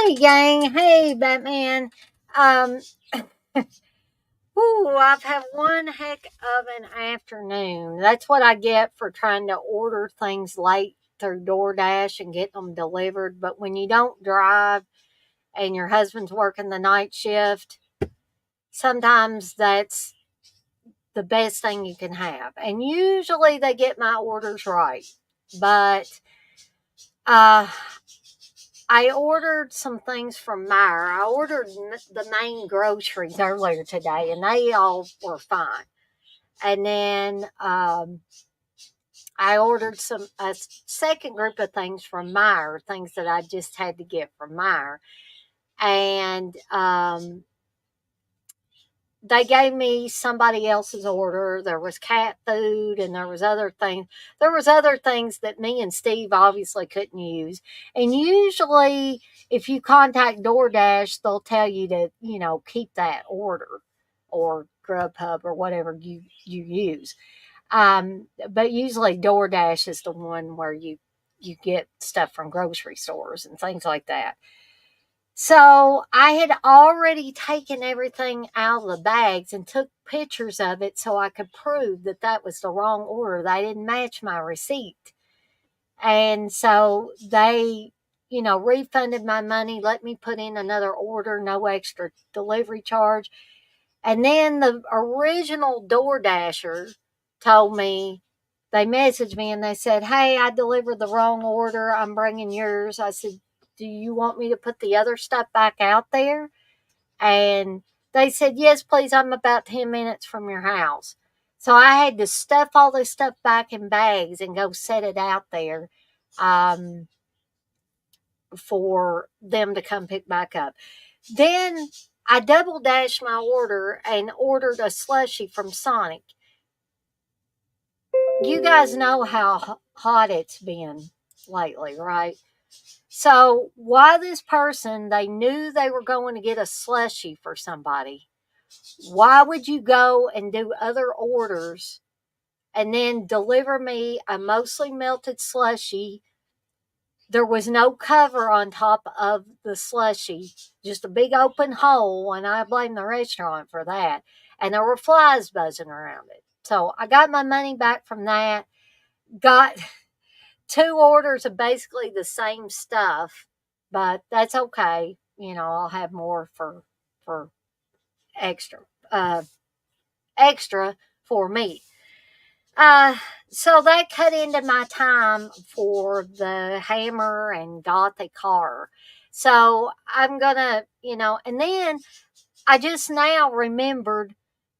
Hey, gang. Hey, Batman. Um, I've had one heck of an afternoon. That's what I get for trying to order things late through DoorDash and get them delivered. But when you don't drive and your husband's working the night shift, sometimes that's the best thing you can have. And usually they get my orders right. But uh, I ordered some things from Meyer. I ordered the main groceries earlier today, and they all were fine. And then I ordered a second group of things from Meyer, things that I just had to get from Meyer. And they gave me somebody else's order. There was cat food and there was other things. There was other things that me and Steve obviously couldn't use. And usually if you contact DoorDash, they'll tell you to, keep that order or Grubhub or whatever you use. But usually DoorDash is the one where you get stuff from grocery stores and things like that. So I had already taken everything out of the bags and took pictures of it so I could prove that that was the wrong order. They didn't match my receipt. And so they, refunded my money, let me put in another order, no extra delivery charge. And then the original DoorDasher told me, they messaged me and they said, "Hey, I delivered the wrong order. I'm bringing yours." I said, "Do you want me to put the other stuff back out there?" And they said, "Yes, please. I'm about 10 minutes from your house." So I had to stuff all this stuff back in bags and go set it out there um, for them to come pick back up. Then I double dashed my order and ordered a slushie from Sonic. You guys know how hot it's been lately, right? So why this person, they knew they were going to get a slushie for somebody. Why would you go and do other orders and then deliver me a mostly melted slushie? There was no cover on top of the slushie, just a big open hole, and I blame the restaurant for that. And there were flies buzzing around it. So I got my money back from that. Got two orders of basically the same stuff, but that's okay. I'll have more for extra, uh, extra for me. So that cut into my time for the Hammer and Gothic horror. So I'm gonna, and then I just now remembered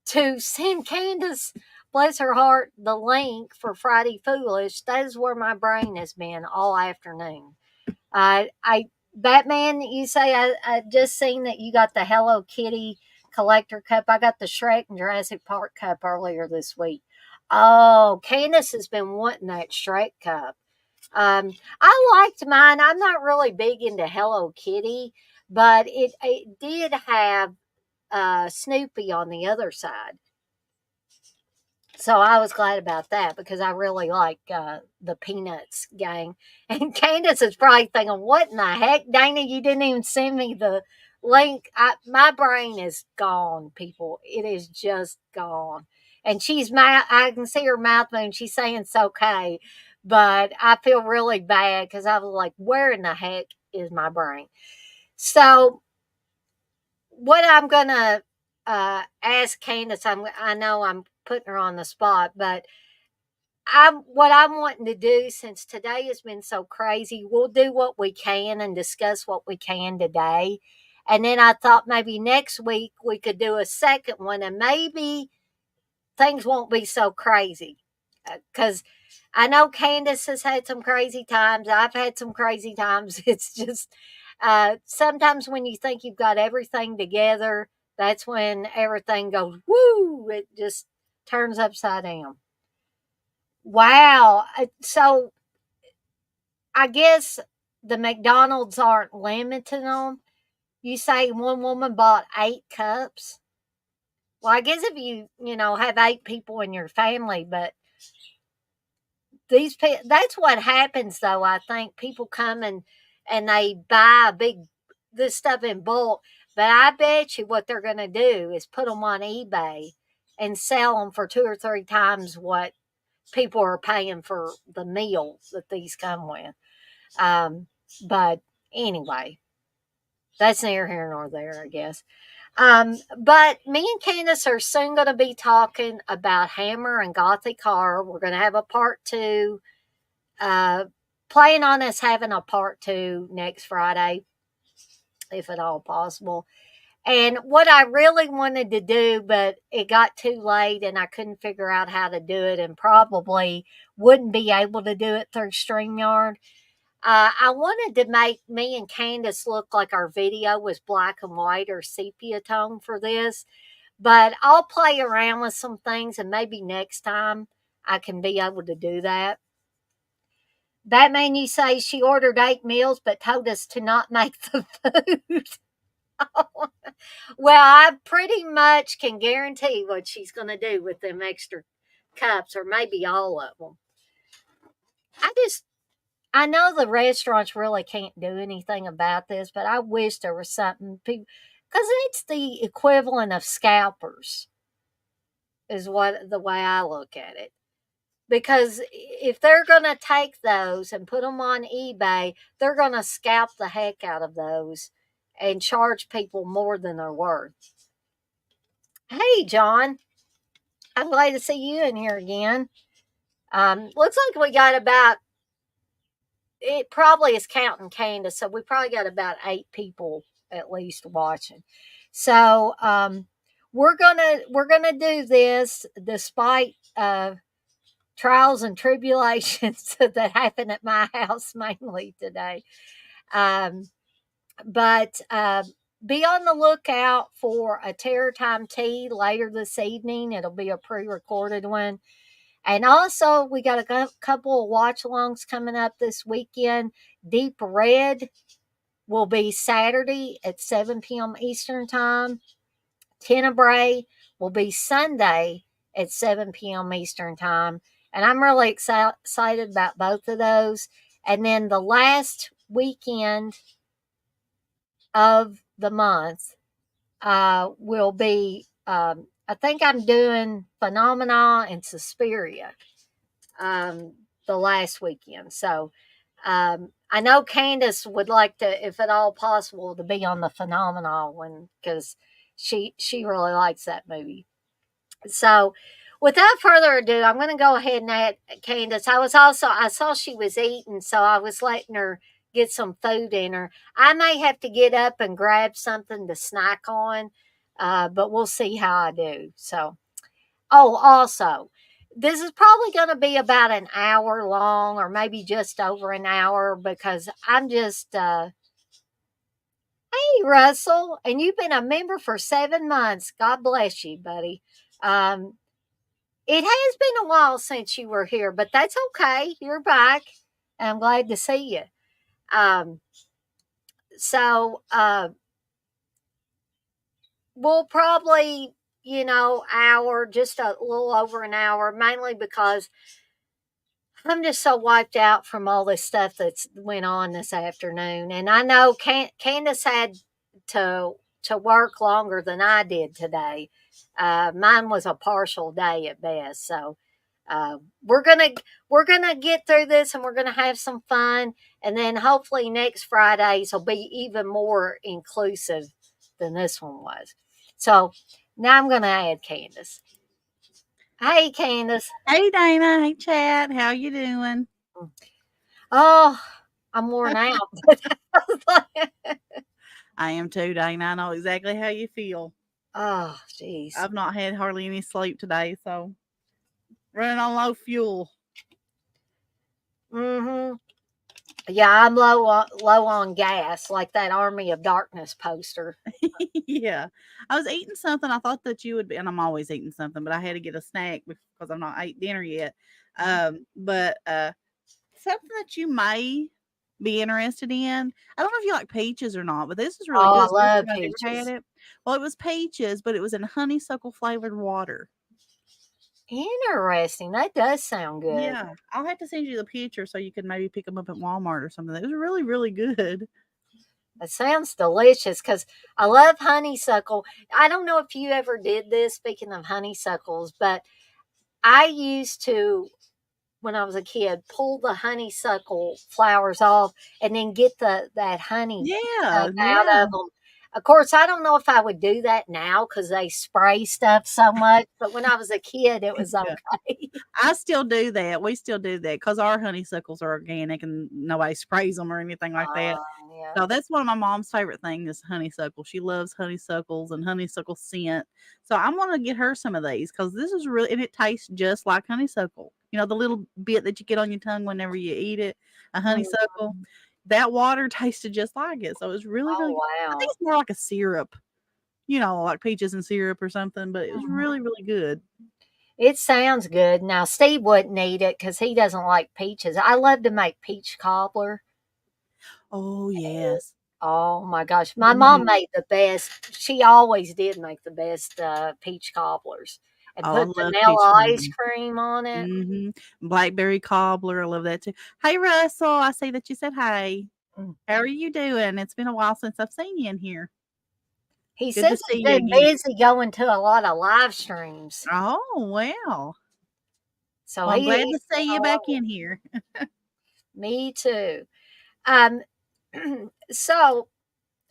to send Candice, bless her heart, the link for Friday Foolish. That is where my brain has been all afternoon. I Batman, you say I just seen that you got the Hello Kitty collector cup. I got the Shrek and Jurassic Park cup earlier this week. Oh, Candace has been wanting that Shrek cup. I liked mine. I'm not really big into Hello Kitty, but it did have Snoopy on the other side. So I was glad about that because I really like the Peanuts gang. And Candace is probably thinking, what in the heck, Dana, you didn't even send me the link. My brain is gone, people. It is just gone. And I can see her mouth moving. She's saying it's okay. But I feel really bad because I was like, where in the heck is my brain? So what I'm going to ask Candace, I know I'm putting her on the spot, but what I'm wanting to do, since today has been so crazy, we'll do what we can and discuss what we can today. And then I thought maybe next week we could do a second one and maybe things won't be so crazy. Because I know Candace has had some crazy times. I've had some crazy times. It's just sometimes when you think you've got everything together, that's when everything goes, woo, it just turns upside down. Wow. So I guess the McDonald's aren't limiting them. You say one woman bought 8 cups. Well, I guess if you have 8 people in your family, but that's what happens though. I think people come and they buy a big this stuff in bulk. But I bet you what they're going to do is put them on eBay and sell them for 2 or 3 times what people are paying for the meal that these come with. But anyway, that's neither here nor there, I guess. But me and Candice are soon going to be talking about Hammer and Gothic horror. We're going to have a part 2. Plan on us having a part 2 next Friday, if at all possible. And what I really wanted to do, but it got too late and I couldn't figure out how to do it, and probably wouldn't be able to do it through StreamYard. I wanted to make me and Candice look like our video was black and white or sepia tone for this, but I'll play around with some things and maybe next time I can be able to do that. Batman, you say she ordered 8 meals but told us to not make the food. Well, I pretty much can guarantee what she's going to do with them extra cups, or maybe all of them. I know the restaurants really can't do anything about this, but I wish there was something, because it's the equivalent of scalpers, is what the way I look at it. Because if they're going to take those and put them on eBay, they're going to scalp the heck out of those and charge people more than they're worth. Hey, John. I'm glad to see you in here again. Looks like we got about, it probably is counting Candice, so we probably got about 8 people at least watching. So we're gonna do this despite trials and tribulations that happen at my house mainly today. But be on the lookout for a Terror Time tea later this evening. It'll be a pre-recorded one. And also, we got a couple of watch-alongs coming up this weekend. Deep Red will be Saturday at 7 p.m. Eastern Time. Tenebrae will be Sunday at 7 p.m. Eastern Time. And I'm really excited about both of those. And then the last weekend of the month will be, I think I'm doing Phenomena and Suspiria the last weekend. So I know Candice would like to, if at all possible, to be on the Phenomena one, because she really likes that movie. So without further ado, I'm going to go ahead and add Candice. I saw she was eating, so I was letting her get some food in her. I may have to get up and grab something to snack on, but we'll see how I do. So, also, this is probably going to be about an hour long, or maybe just over an hour, because I'm just, hey, Russell, and you've been a member for 7 months. God bless you, buddy. It has been a while since you were here, but that's okay. You're back. I'm glad to see you. So we'll probably, hour, just a little over an hour, mainly because I'm just so wiped out from all this stuff that's went on this afternoon. And I know Candice had to work longer than I did today. Mine was a partial day at best. So we're gonna get through this, and we're gonna have some fun, and then hopefully next Fridays will be even more inclusive than this one was. So now I'm gonna add Candice. Hey, Candice. Hey, Dana. Hey, Chad. How you doing? Oh, I'm worn out. I am too, Dana. I know exactly how you feel. Oh, jeez. I've not had hardly any sleep today, so running on low fuel. Mm-hmm. Yeah, I'm low on gas, like that Army of Darkness poster. Yeah. I was eating something. I thought that you would be, and I'm always eating something, but I had to get a snack because I'm not ate dinner yet. But something that you may be interested in. I don't know if you like peaches or not, but this is really good. I love I've never peaches. had it. Well, it was peaches, but it was in honeysuckle flavored water. Interesting. That does sound good. Yeah, I'll have to send you the picture so you can maybe pick them up at Walmart or something. It was really, really good. It sounds delicious because I love honeysuckle. I don't know if you ever did this, speaking of honeysuckles, but I used to, when I was a kid, pull the honeysuckle flowers off and then get that honey stuff Yeah, out yeah. of them. Of course, I don't know if I would do that now because they spray stuff so much, but when I was a kid, it was Yeah. okay. I still do that. We still do that because our honeysuckles are organic and nobody sprays them or anything like that. Yeah. So that's one of my mom's favorite things is honeysuckle. She loves honeysuckles and honeysuckle scent. So I'm gonna get her some of these because this is really and it tastes just like honeysuckle. You know, the little bit that you get on your tongue whenever you eat it, a honeysuckle. Mhm. That water tasted just like it. So it was really, Oh, really good. I think wow. it's more like a syrup, you know, like peaches and syrup or something, but it was Mhm. really, really good. It sounds good. Now, Steve wouldn't eat it because he doesn't like peaches. I love to make peach cobbler. Oh yes. Oh my gosh. My mom Mhm. made the best. She always did make the best peach cobblers and Oh, I put love peach vanilla ice cobbler. cream on it. Mhm. Blackberry cobbler, I love that too. Hey, Russell, I see that you said hi. Mm. How are you doing? It's been a while since I've seen you in here. He Good says to he's see you been again. busy going to a lot of live streams. Oh, well. So Well, I'm glad he's to see doing you a back lot. in here. Me too. Um, so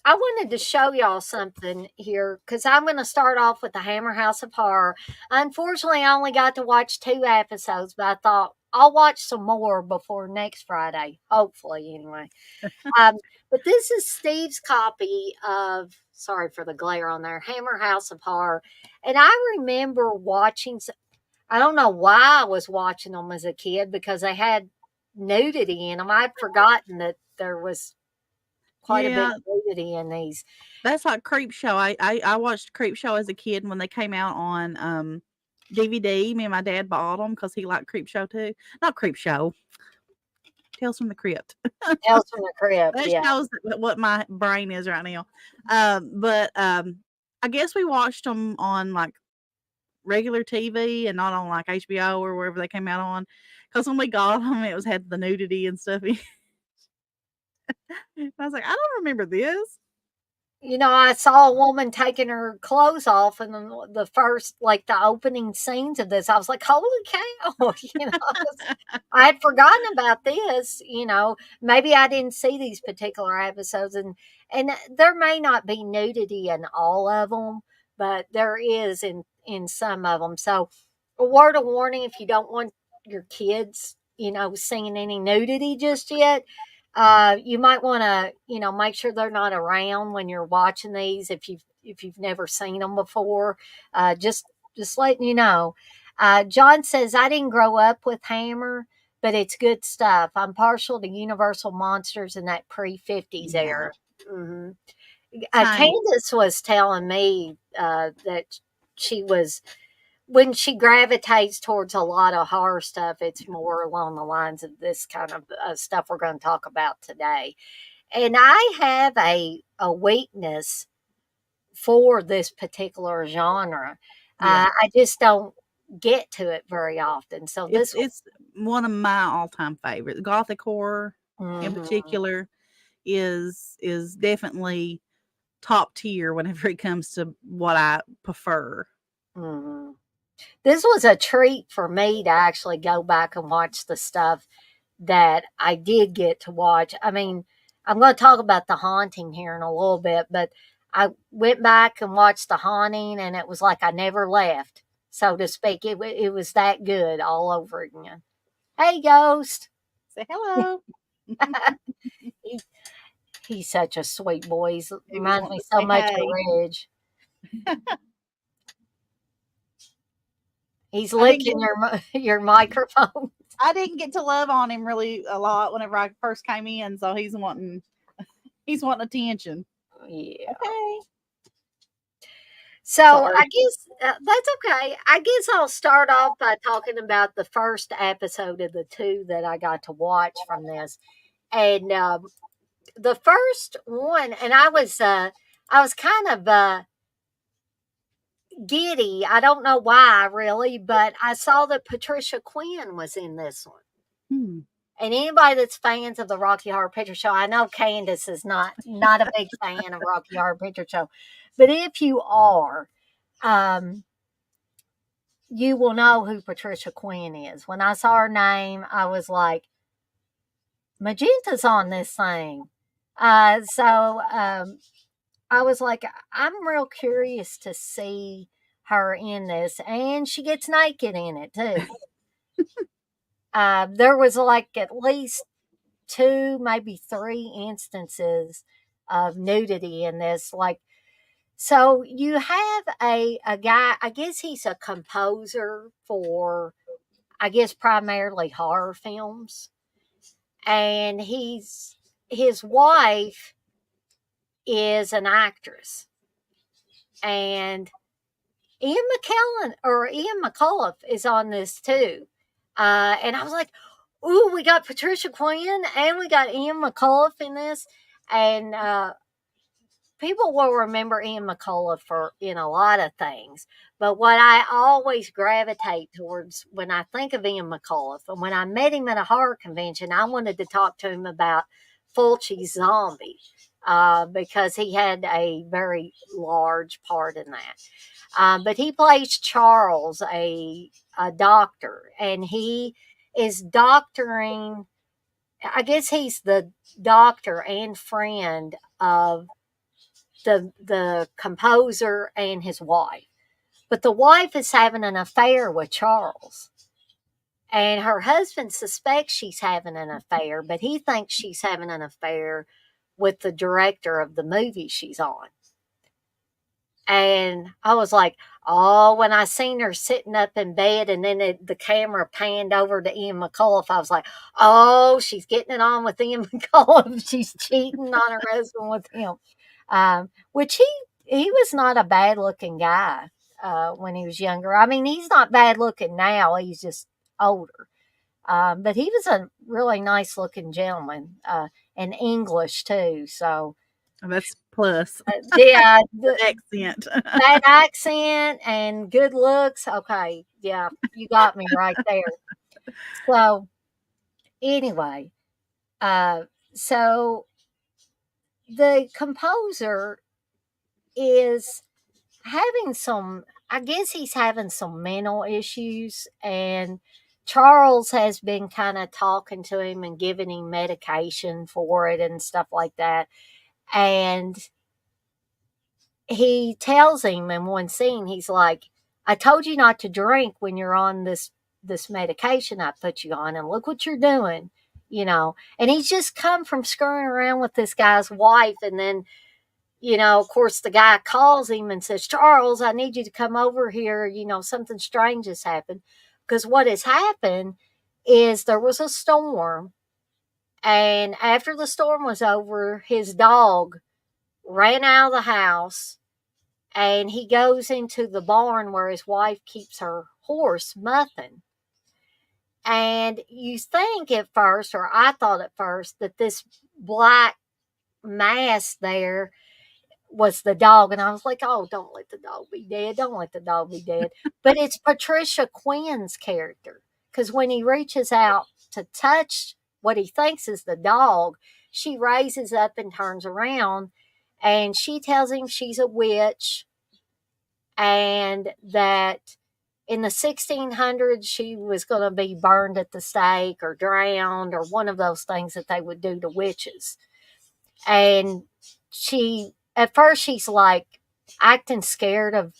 I wanted to show y'all something here because I'm going to start off with the Hammer House of Horror. Unfortunately, I only got to watch 2 episodes, but I thought I'll watch some more before next Friday. Hopefully, anyway. Um, but this is Steve's copy of, sorry for the glare on there, Hammer House of Horror. And I remember watching, I don't know why I was watching them as a kid because they had nudity in them. I'd forgotten that there was quite a bit Yeah, of nudity in these. that's like Creep Show. I watched Creep Show as a kid when they came out on DVD. Me and my dad bought them because he liked Creep Show too. Not Creep Show, Tales from the Crypt. Tales from the Crypt, That yeah. shows what my brain is right now. But I guess we watched them on, like, regular TV and not on, like, HBO or wherever they came out on. Because when we got them, it was had the nudity and stuff in I was like, "I don't remember this." You know, I saw a woman taking her clothes off in the first, like the opening scenes of this. I was like, "Holy cow!" You know, I had forgotten about this. You know, maybe I didn't see these particular episodes, and there may not be nudity in all of them, but there is in some of them. So, a word of warning: if you don't want your kids, you know, seeing any nudity just yet, you might want to, you know, make sure they're not around when you're watching these. If you've never seen them before, just letting you know. John says I didn't grow up with Hammer, but it's good stuff. I'm partial to Universal monsters in that pre-50s Yeah. era. Hmm. Same. Candice was telling me that she was when she gravitates towards a lot of horror stuff, it's more along the lines of this kind of stuff we're going to talk about today. And I have a weakness for this particular genre. Yeah. I just don't get to it very often. So It's this, it's one of my all-time favorites. Gothic horror, in mm-hmm, particular, is definitely top tier whenever it comes to what I prefer. mm-hmm. This was a treat for me to actually go back and watch the stuff that I did get to watch. I mean, I'm going to talk about The Haunting here in a little bit, but I went back and watched The Haunting, and it was like I never left, so to speak. It was that good all over again. Hey, Ghost. Say hello. he, he's such a sweet boy. He He was reminds wanting me to so say much of hey. Ridge. He's I didn't get licking your microphone. I didn't get to love on him really a lot whenever I first came in, so he's wanting attention. Yeah. Okay. So I Sorry. guess that's okay. I guess I'll start off by talking about the first episode of the two that I got to watch from this, and the first one, and I was kind of giddy. I don't know why really, but I saw that Patricia Quinn was in this one. Hmm. And anybody that's fans of the Rocky Horror Picture Show, I know Candice is not a big fan of Rocky Horror Picture Show, but if you are, um, you will know who Patricia Quinn is. When I saw her name, I was like, Magenta's on this thing. So I was like, I'm real curious to see her in this, and she gets naked in it too. There was like at least two, maybe three instances of nudity in this. Like, so you have a guy, I guess he's a composer for, I guess, primarily horror films. And his wife is an actress. And Ian McCullough is on this too. And I was like, ooh, we got Patricia Quinn and we got Ian McCullough in this. And people will remember Ian McCullough for in a lot of things. But what I always gravitate towards when I think of Ian McCullough, and when I met him at a horror convention, I wanted to talk to him about Fulci's Zombie. Because he had a very large part in that. But he plays Charles, a doctor, and he is doctoring. I guess he's the doctor and friend of the composer and his wife. But the wife is having an affair with Charles. And her husband suspects she's having an affair, but he thinks she's having an affair with the director of the movie she's on. And I was like, oh, when I seen her sitting up in bed and then the camera panned over to Ian McCullough, I was like, oh, she's getting it on with Ian McCullough. She's cheating on her husband with him. Which he was not a bad looking guy when he was younger. I mean, he's not bad looking now. He's just older. But he was a really nice looking gentleman and English too. So That's plus. yeah, Accent. that accent and good looks. Okay, yeah, you got me right there. So anyway, uh, so the composer is having some. I guess he's having some mental issues, and Charles has been kind of talking to him and giving him medication for it and stuff like that. And he tells him in one scene, he's like, I told you not to drink when you're on this medication I put you on, and look what you're doing, you know. And he's just come from screwing around with this guy's wife, and then, you know, of course, the guy calls him and says, Charles, I need you to come over here. You know, something strange has happened. Because what has happened is there was a storm, and after the storm was over, his dog ran out of the house, and he goes into the barn where his wife keeps her horse, Muffin. And you think at first, or I thought at first, that this black mass there was the dog. And I was like, oh, don't let the dog be dead. Don't let the dog be dead. But it's Patricia Quinn's character. Because when he reaches out to touch what he thinks is the dog, she raises up and turns around, and she tells him she's a witch, and that in the 1600s she was going to be burned at the stake or drowned or one of those things that they would do to witches. And she, at first, she's like acting scared of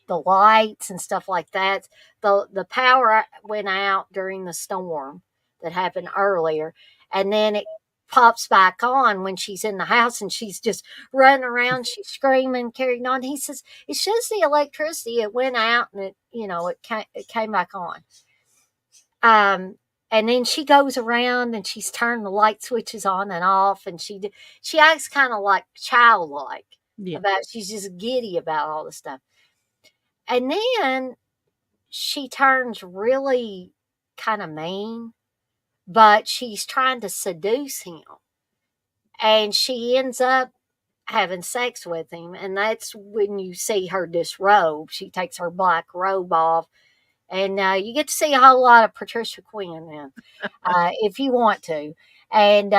the lights and stuff like that. The power went out during the storm that happened earlier, and then it pops back on when she's in the house, and she's just running around, she's screaming, carrying on. He says it's just the electricity, it went out, and it came back on. And then she goes around and she's turning the light switches on and off, and she acts kind of like childlike. Yeah. She's just giddy about all the stuff. And then she turns really kind of mean, but she's trying to seduce him. And she ends up having sex with him. And that's when you see her disrobe. She takes her black robe off, And you get to see a whole lot of Patricia Quinn then, if you want to. And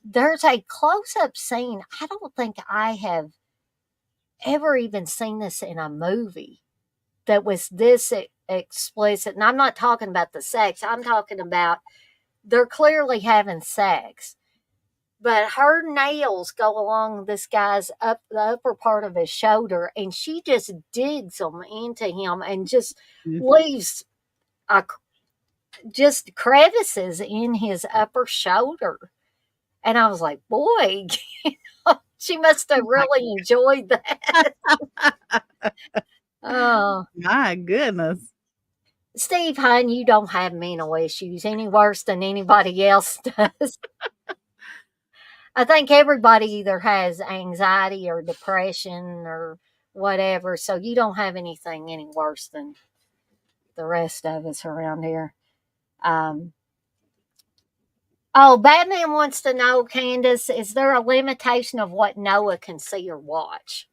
there's a close up scene. I don't think I have ever even seen this in a movie that was this explicit. And I'm not talking about the sex, I'm talking about they're clearly having sex. But her nails go along this guy's the upper part of his shoulder, and she just digs them into him and just Mm. leaves a, just crevices in his upper shoulder. And I was like, boy, she must have really enjoyed that. Oh, My goodness. Steve, hon, you don't have mental issues any worse than anybody else does. I think everybody either has anxiety or depression or whatever, so you don't have anything any worse than the rest of us around here. Um, oh, Batman wants to know, Candice, is there a limitation of what Noah can see or watch?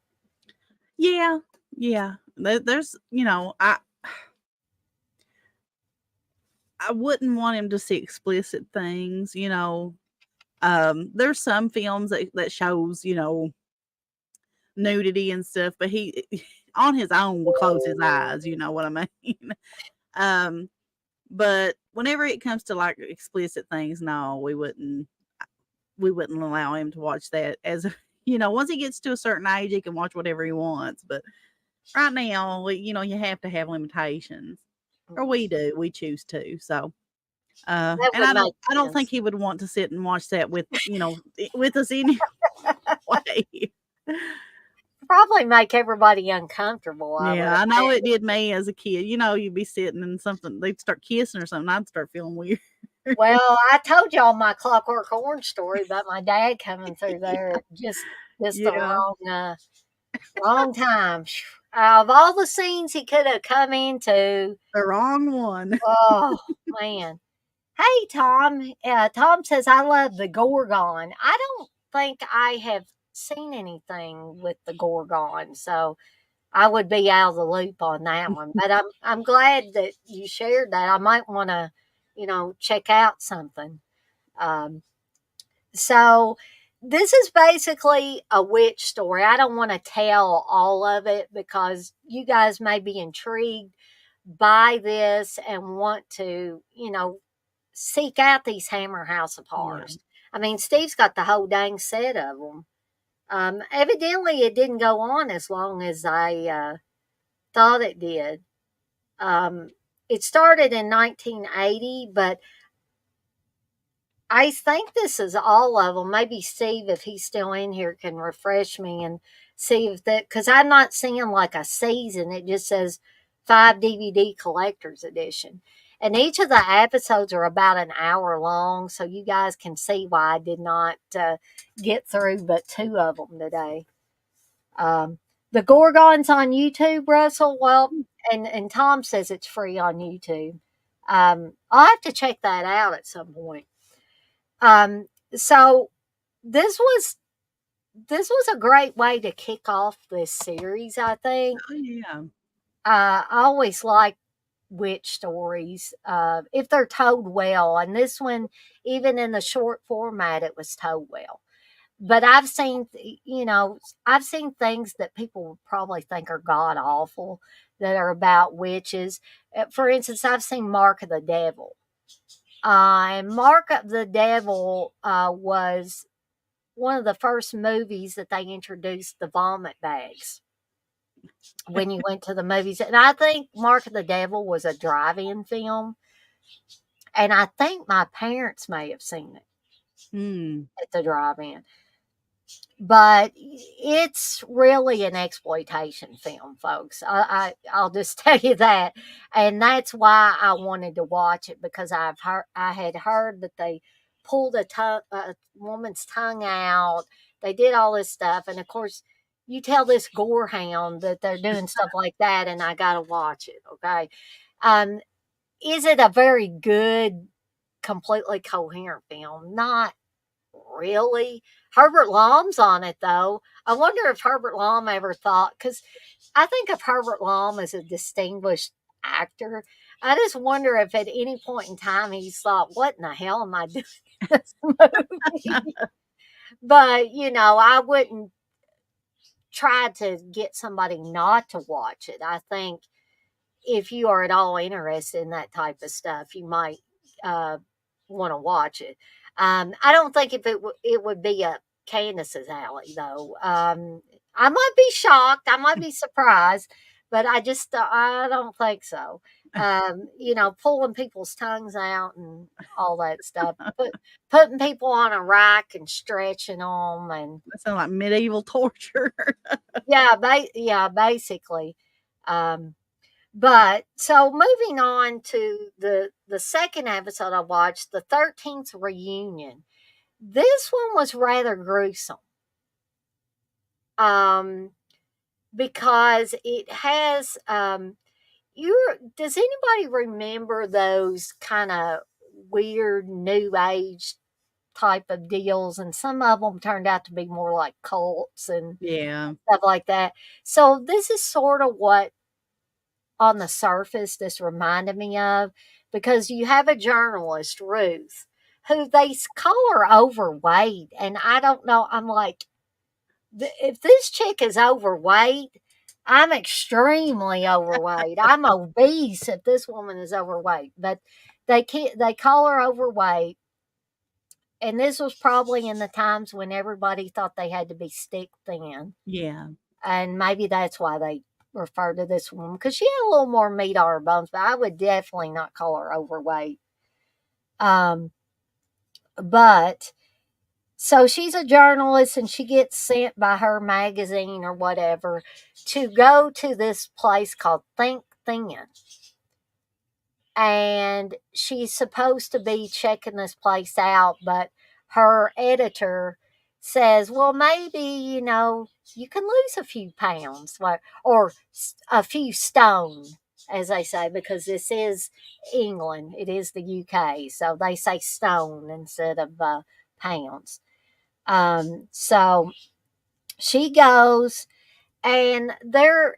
Yeah, yeah. There's, I wouldn't want him to see explicit things, there's some films that shows, nudity and stuff, but he on his own will close his eyes, you know what I mean? Um, but whenever it comes to like explicit things, no, we wouldn't allow him to watch that as once he gets to a certain age, he can watch whatever he wants. But right now, you have to have limitations. Or we do, we choose to. So That and would make I don't think sense. he would want to sit and watch that with, with us anyway. Probably make everybody uncomfortable, I would Yeah, I know it imagine. did me as a kid. You'd be sitting and something they'd start kissing or something, I'd start feeling weird. Well, I told y'all my Clockwork Orange story about my dad coming through there at just the Yeah, wrong time. Of all the scenes he could have come into, the wrong one. oh man. Hey Tom, Tom says I love the Gorgon. I don't think I have seen anything with the Gorgon, so I would be out of the loop on that one. But I'm glad that you shared that. I might want to, check out something. Um, so this is basically a witch story. I don't want to tell all of it because you guys may be intrigued by this and want to, seek out these Hammer House of Yeah. Horrors. I mean, Steve's got the whole dang set of them. Evidently, it didn't go on as long as I thought it did. Um, it started in 1980, but I think this is all of them. Maybe Steve, if he's still in here, can refresh me and see if that, because I'm not seeing like a season. It just says 5 DVD collector's edition. And each of the episodes are about an hour long, so you guys can see why I did not get through but 2 of them today. Um, the Gorgon's on YouTube, Russell. Well, and Tom says it's free on YouTube. I'll have to check that out at some point. So this was this was a great way to kick off this series, I think. Oh, yeah. I always like witch stories if they're told well, and this one, even in the short format, it was told well. But I've seen things that people would probably think are god awful that are about witches. For instance, I've seen Mark of the Devil. And Mark of the Devil was one of the first movies that they introduced the vomit bags when you went to the movies. And I think Mark of the Devil was a drive-in film. And I think my parents may have seen it Hmm. at the drive-in. But it's really an exploitation film, folks. I'll just tell you that, and that's why I wanted to watch it because I had heard that they pulled a woman's tongue out. They did all this stuff, and of course, you tell this gore hound that they're doing stuff like that, and I gotta watch it. Okay, um, is it a very good, completely coherent film? Not really. Herbert Lom's on it though. I wonder if Herbert Lom ever thought, because I think of Herbert Lom as a distinguished actor. I just wonder if at any point in time he's thought, "What in the hell am I doing in this movie?" But, I wouldn't try to get somebody not to watch it. I think if you are at all interested in that type of stuff, you might uh, want to watch it. I don't think if it would be a Candace's alley though. I might be shocked, I might be surprised, but I don't think so. Pulling people's tongues out and all that stuff, putting people on a rack and stretching them, and That sounds like medieval torture. yeah, basically. Um, but so moving on to the second episode I watched, the 13th reunion. This one was rather gruesome. Because it has does anybody remember those kind of weird new age type of deals, and some of them turned out to be more like cults and Yeah. stuff like that. So this is sort of what on the surface this reminded me of, because you have a journalist, Ruth, who they call her overweight. And I don't know, I'm like, if this chick is overweight, I'm extremely overweight. I'm obese if this woman is overweight. But they call her overweight. And this was probably in the times when everybody thought they had to be stick thin. Yeah. And maybe that's why they refer to this woman, because she had a little more meat on her bones, but I would definitely not call her overweight. But so she's a journalist, and she gets sent by her magazine or whatever to go to this place called Think Thin. And she's supposed to be checking this place out, but her editor says, well, maybe, you can lose a few pounds, or a few stone, as they say, because this is England. It is the UK. So they say stone instead of pounds. So she goes, and there's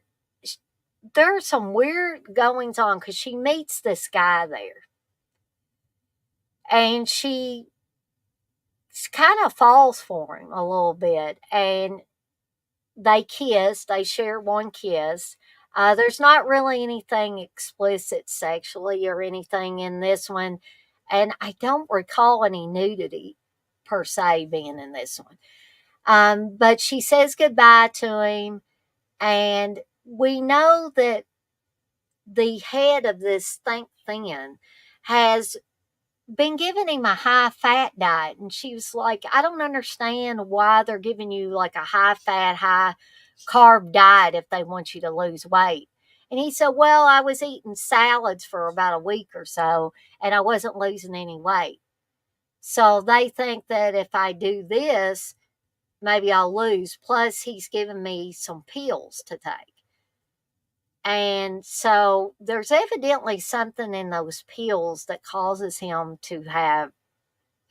some weird goings on, because she meets this guy there, and she kind of falls for him a little bit, and they kiss. They share one kiss. There's not really anything explicit sexually or anything in this one, and I don't recall any nudity per se being in this one. But she says goodbye to him, and we know that the head of this Think Thin has been giving him a high fat diet. And she was like, I don't understand why they're giving you like a high fat, high carb diet if they want you to lose weight. And he said, well, I was eating salads for about a week or so, and I wasn't losing any weight. So they think that if I do this, maybe I'll lose. Plus, he's given me some pills to take. And so there's evidently something in those pills that causes him to have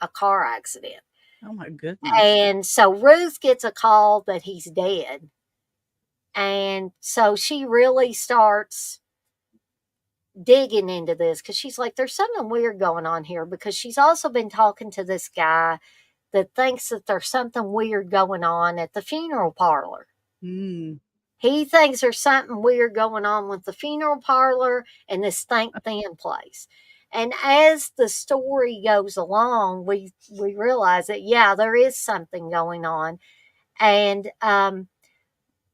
a car accident. Oh my goodness. And so Ruth gets a call that he's dead. And so she really starts digging into this, because she's like, there's something weird going on here, because she's also been talking to this guy that thinks that there's something weird going on at the funeral parlor. Mm. He thinks there's something weird going on with the funeral parlor and this Think Thin place. And as the story goes along, we realize that, yeah, there is something going on. And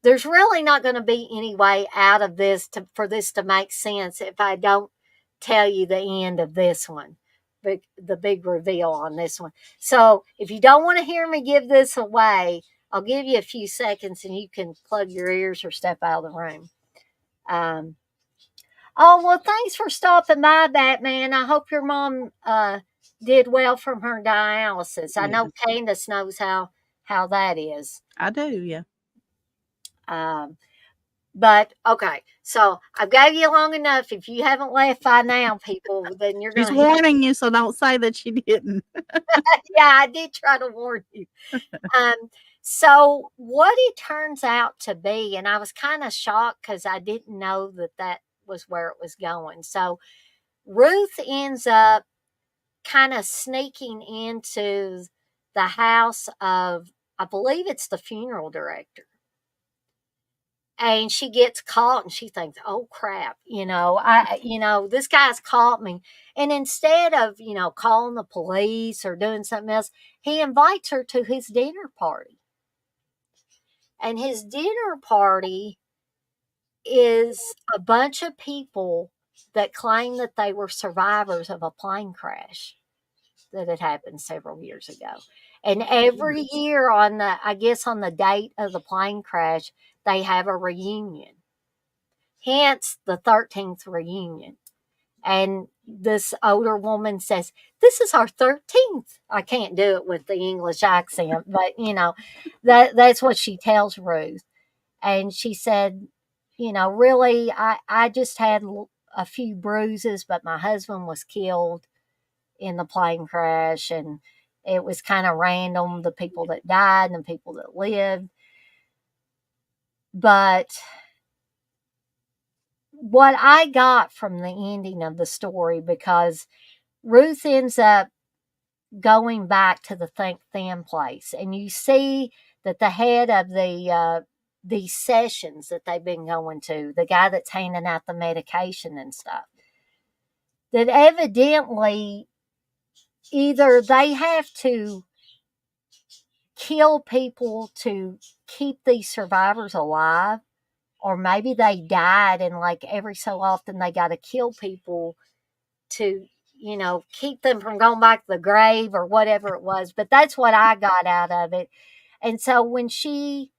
there's really not going to be any way out of this for this to make sense if I don't tell you the end of this one, the big reveal on this one. So if you don't want to hear me give this away, I'll give you a few seconds and you can plug your ears or step out of the room. Oh, well, thanks for stopping by, Batman. I hope your mom did well from her dialysis. I know Candice knows how that is. I do, yeah. But okay, so I've gave you long enough. If you haven't left by now, people, then you're going She's to warning you, so don't say that she didn't. Yeah, I did try to warn you. So what it turns out to be, and I was kind of shocked because I didn't know that was where it was going. So Ruth ends up kind of sneaking into the house of, I believe it's the funeral director. And she gets caught and she thinks, oh crap, this guy's caught me. And instead of, calling the police or doing something else, he invites her to his dinner party. And his dinner party is a bunch of people that claim that they were survivors of a plane crash that had happened several years ago. And every Goodness. year on the date of the plane crash, they have a reunion. Hence the 13th reunion. And this older woman says, "This is our 13th." I can't do it with the English accent, but that's what she tells Ruth. And she said, really, I just had a few bruises, but my husband was killed in the plane crash, and it was kind of random, the people that died and the people that lived. But what I got from the ending of the story, because Ruth ends up going back to the Think Thin place, and you see that the head of these sessions that they've been going to, the guy that's handing out the medication and stuff, that evidently either they have to kill people to keep these survivors alive, or maybe they died and like every so often they got to kill people to keep them from going back to the grave or whatever it was. But that's what I got out of it. And so when she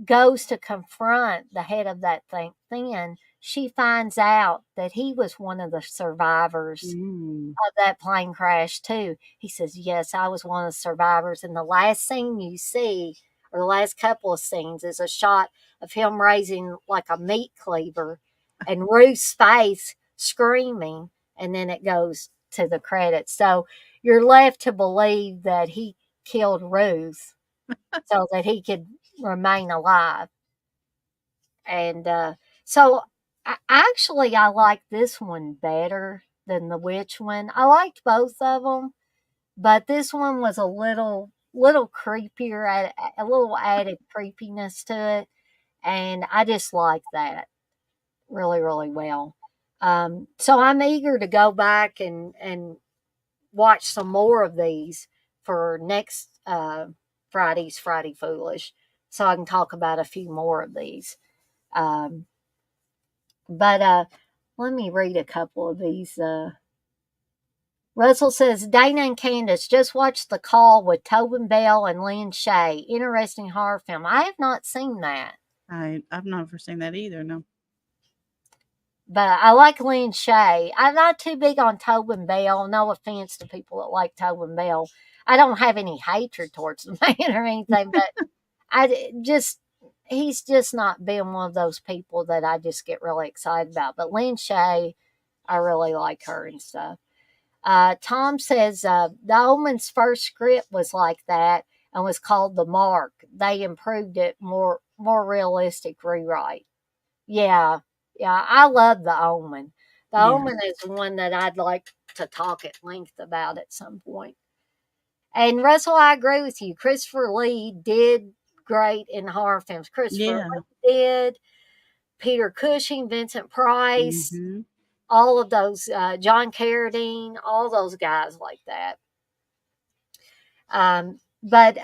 goes to confront the head of that Think Thin, she finds out that he was one of the survivors Mm. of that plane crash too. He says, "Yes, I was one of the survivors." And the last scene you see, or the last couple of scenes, is a shot of him raising like a meat cleaver and Ruth's face screaming, and then it goes to the credits. So you're left to believe that he killed Ruth so that he could remain alive. And so I like this one better than the witch one. I liked both of them, but this one was a little creepier, a little added creepiness to it, and I just like that really really well. So I'm eager to go back and watch some more of these for next Friday's Friday Foolish, so I can talk about a few more of these. Um, but let me read a couple of these. Russell says, Dana and Candice just watched The Call with Tobin Bell and Lynn Shay. Interesting horror film. I have not seen that, I've never seen that either. No. but I like Lynn Shay. I'm not too big on Tobin Bell. No offense to people that like Tobin Bell. I don't have any hatred towards the man or anything, but he's just not been one of those people that I just get really excited about. But Lynn Shay, I really like her and stuff. Tom says The Omen's first script was like that and was called The Mark. They improved it, more realistic rewrite. Yeah, yeah, I love The Omen. The Yeah. Omen is one that I'd like to talk at length about at some point. And Russell, I agree with you. Christopher Lee did great in horror films. Christopher Yeah. Lee did. Peter Cushing, Vincent Price, Hmm. all of those, John Carradine, all those guys like that. But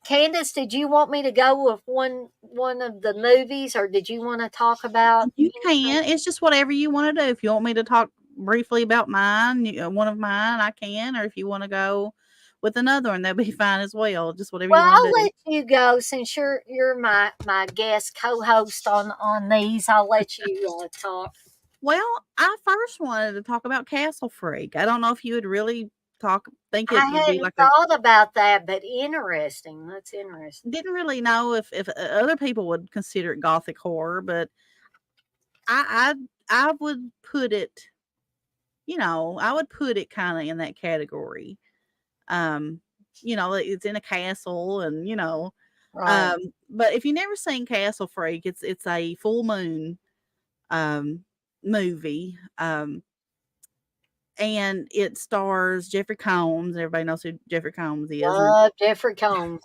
Candice, did you want me to go with one of the movies, or did you want to talk about You anything? can. It's just whatever you want to do. If you want me to talk briefly about mine, one of mine, I can. Or if you want to go with another one, that'd be fine as well. Just whatever you Well, want I'll to do. let you go since you're my guest co-host on these. I'll let you talk. Well, I first wanted to talk about Castle Freak. I don't know if you would really think I it would be hadn't like a. thought about that, but interesting. That's interesting. Didn't really know if other people would consider it gothic horror, but I I would put it. I would put it kind of in that category. Um, it's in a castle, and Right. but if you never seen Castle Freak, it's a full moon um movie. and it stars Jeffrey Combs. Everybody knows who Jeffrey Combs is, and Love Jeffrey Combs.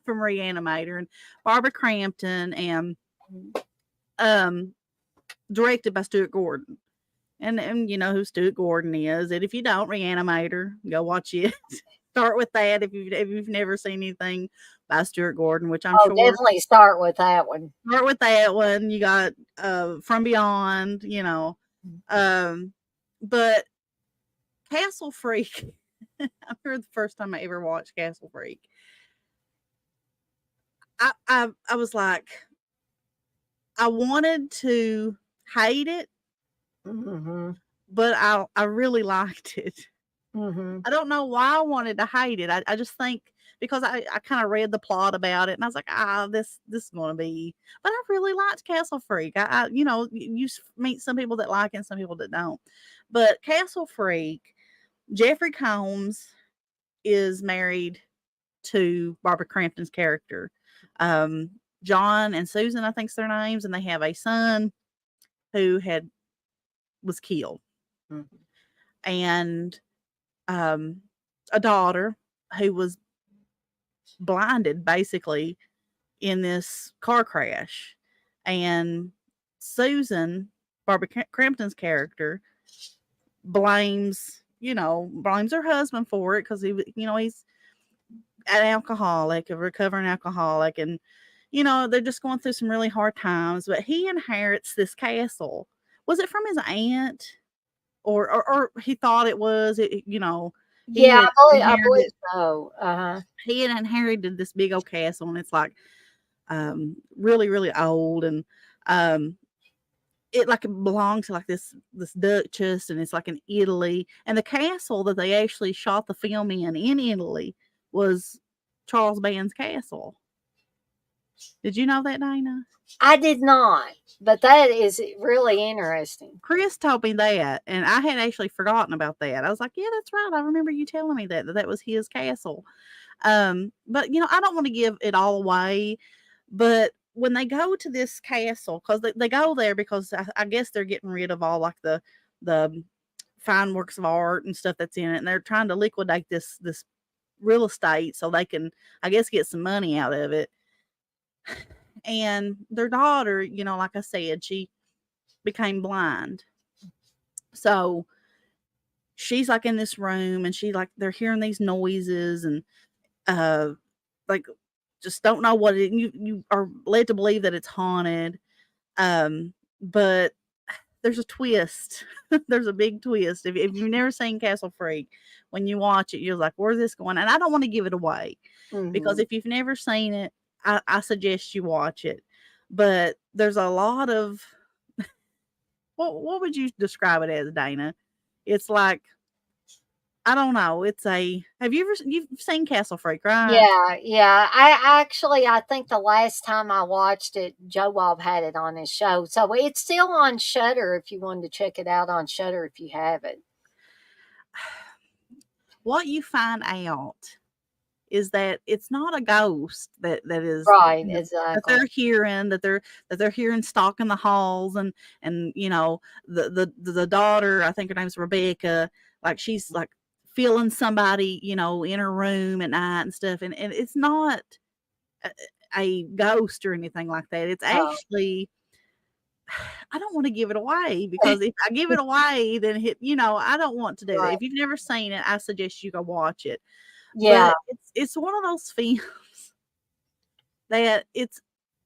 from Reanimator, and Barbara Crampton, and Mhm. directed by Stuart Gordon. And you know who Stuart Gordon is. And if you don't, Reanimator, go watch it. Start with that if you've never seen anything by Stuart Gordon, which I'm Oh, sure. definitely start with that one. Start with that one. You got From Beyond, you know. Um, but Castle Freak. I remember the first time I ever watched Castle Freak. I was like, I wanted to hate it, Mhm. but I really liked it. Mhm. I don't know why I wanted to hate it. I just think because I kind of read the plot about it and I was like, this is gonna be. But I really liked Castle Freak. You know, you meet some people that like it and some people that don't. But Castle Freak, Jeffrey Combs is married to Barbara Crampton's character. Um, John and Susan, I think's their names, and they have a son who was killed, Mhm. and um, a daughter who was blinded basically in this car crash. And Susan, Barbara Crampton's character, blames her husband for it because he's an alcoholic, a recovering alcoholic, and they're just going through some really hard times. But he inherits this castle. Was it from his aunt, or he thought it was? He Yeah, had I believe inherited so. Uh-huh. he had inherited this big old castle, and it's like really really old, and um it like it belonged to like this duchess, and it's like in Italy, and the castle that they actually shot the film in Italy was Charles Band's castle. Did you know that, Dana? I did not, but that is really interesting. Chris told me that, and I had actually forgotten about that. I was like, yeah, that's right, I remember you telling me that was his castle. But I don't want to give it all away. But when they go to this castle, because they go there because I guess they're getting rid of all like the fine works of art and stuff that's in it, and they're trying to liquidate this real estate so they can, I guess, get some money out of it. And their daughter, like I said, she became blind. So she's like in this room, and they're hearing these noises, and uh like just don't know what you are led to believe that it's haunted. But there's a twist. There's a big twist. If you've never seen Castle Freak, when you watch it, you're like, where's this going? And I don't want to give it away because Mhm. if you've never seen it, I suggest you watch it. But there's a lot of what would you describe it as, Dana? It's like, I don't know. You've seen Castle Freak, right? Yeah, yeah. I think the last time I watched it, Joe Bob had it on his show. So it's still on Shutter if you wanted to check it out on Shutter if you have it. What you find out is that it's not a ghost that is Right, that exactly. they're hearing, that they're hearing stalking the halls, and the daughter, I think her name's Rebecca, like she's like feeling somebody in her room at night and stuff, and it's not a, a ghost or anything like that. It's Oh, actually, I don't want to give it away because if I give it away, then I don't want to do that. right. If you've never seen it, I suggest you go watch it. Yeah, But it's one of those films that it's,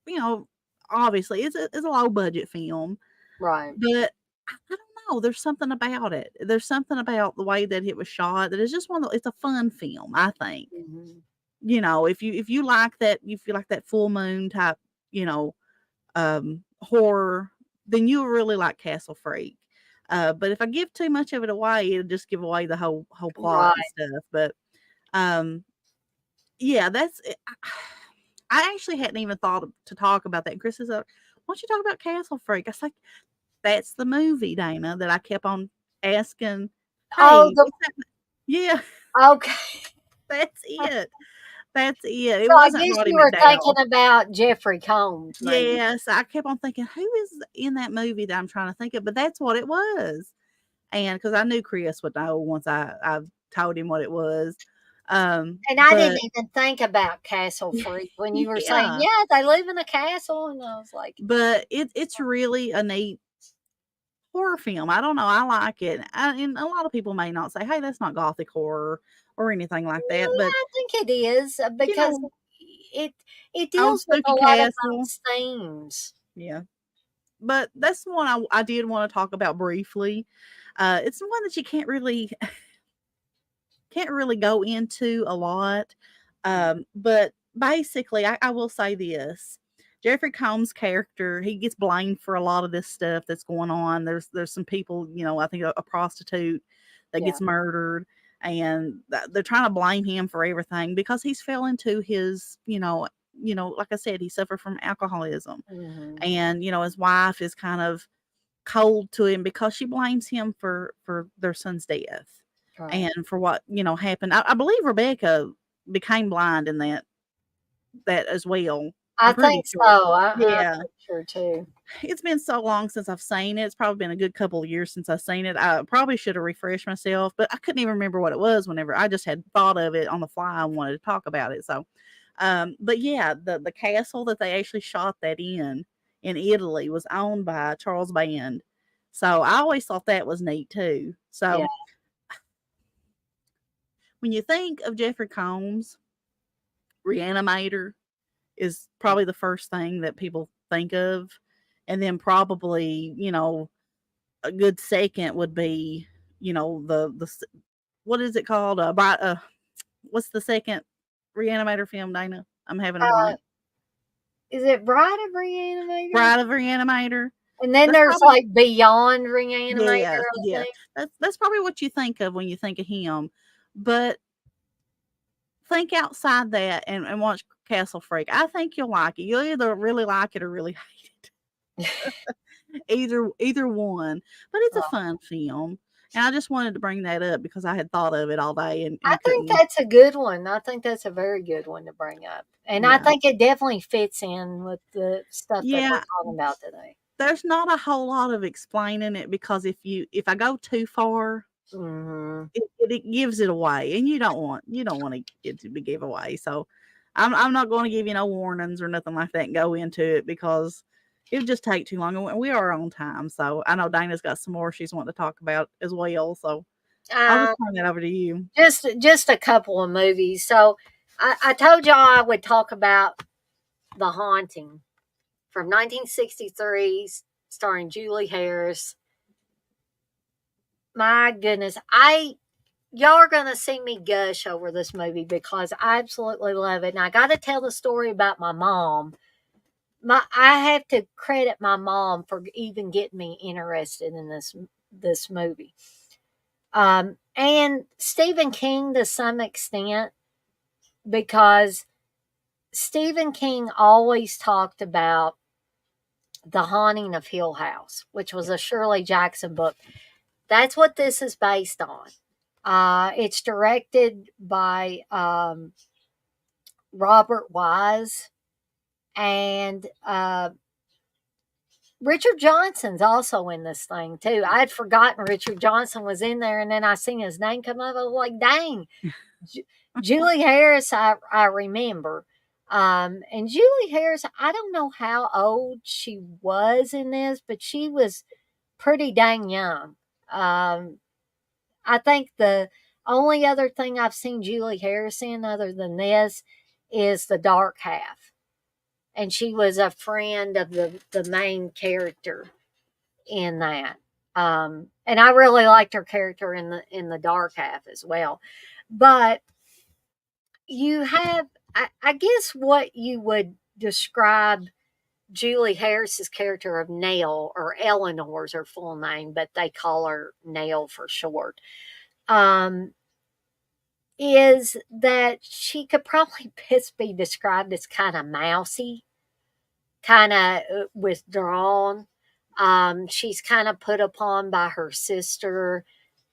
you know, obviously it's a low budget film, right. but I don't know. There's something about it. There's something about the way that it was shot that is just it's a fun film, I think. Mhm. If you like that, if you like that full moon type, horror, then you'll really like Castle Freak. But if I give too much of it away, it'll just give away the whole plot and Right. stuff. But um yeah, that's it. I actually hadn't even thought to talk about that. And Chris is like, "Why don't you talk about Castle Freak?" I was like, "That's the movie, Dana." That I kept on asking, Oh, "Hey, what's that?" Yeah, okay. that's it. That's it. It So I wasn't guess Roddy you were thinking McDowell. about Jeffrey Combs, maybe. Yes, I kept on thinking, who is in that movie that I'm trying to think of? But that's what it was. and because I knew Chris would know once I told him what it was. And I But didn't even think about Castle Freak when you were saying, yeah, "Yeah, they live in a castle," and I was like, but it's really a neat horror film. I don't know. I like it. And a lot of people may not say, "Hey, that's not gothic horror or anything like that." "No, But I think it is you because know, it it old deals with a spooky lot of castle. those themes." Yeah. But that's the one I did want to talk about briefly. It's the one that you can't really go into a lot. But basically, I will say this. Jeffrey Combs' character, he gets blamed for a lot of this stuff that's going on. There's some people, I think a prostitute that Yeah. gets murdered, and they're trying to blame him for everything because he's fell into his, like I said, he suffered from alcoholism, Mhm. and his wife is kind of cold to him because she blames him for their son's death Right. and for what happened. I believe Rebecca became blind in that as well. I I'm pretty think sure. so. I'm Yeah, pretty sure too. it's been so long since I've seen it. It's probably been a good couple of years since I've seen it. I probably should have refreshed myself, but I couldn't even remember what it was whenever I just had thought of it on the fly and wanted to talk about it. So, but yeah, the castle that they actually shot that in Italy was owned by Charles Band. So I always thought that was neat too. Yeah. So when you think of Jeffrey Combs, Reanimator is probably the first thing that people think of. And then probably, a good second would be, what is it called? What's the second Reanimator film, Dana? I'm having a Uh, blank. is it Bride of Reanimator? Bride of Reanimator. And then That's there's probably like Beyond Reanimator, yeah, I yeah. think. That's probably what you think of when you think of him. But think outside that and watch Castle Freak. I think you'll like it. You'll either really like it or really hate it. Either one. But it's a fun film. And I just wanted to bring that up because I had thought of it all day I and think couldn't. that's a good one. I think that's a very good one to bring up. And I Yeah. think it definitely fits in with the stuff that we're Yeah. talking about today. There's not a whole lot of explaining it because if I go too far, Mhm. it gives it away, and you don't want it to be give away. So I'm not going to give you no warnings or nothing like that and go into it because it would just take too long. And we are on time, so I know Dana's got some more she's wanting to talk about as well. So I'll Uh, just turn that over to you. just a couple of movies. So I told y'all I would talk about The Haunting from 1963, starring Julie Harris. My goodness, y'all are gonna see me gush over this movie because I absolutely love it. And I got to tell the story about my mom. I have to credit my mom for even getting me interested in this movie. And Stephen King to some extent because Stephen King always talked about The Haunting of Hill House, which was a Shirley Jackson book. That's what this is based on. It's directed by Robert Wise, and Richard Johnson's also in this thing too. I had forgotten Richard Johnson was in there, and then I seen his name come up. I was like, "Dang!" Julie Harris, I remember, and Julie Harris. I don't know how old she was in this, but she was pretty dang young. Um, I think the only other thing I've seen Julie Harris in other than this is The Dark Half. And she was a friend of the main character in that. And I really liked her character in the Dark Half as well. But you have, I guess, what you would describe Julie Harris's character of Nell, or Eleanor's her full name, but they call her Nell for short. Um, is that she could probably best be described as kind of mousy, kind of withdrawn. She's kind of put upon by her sister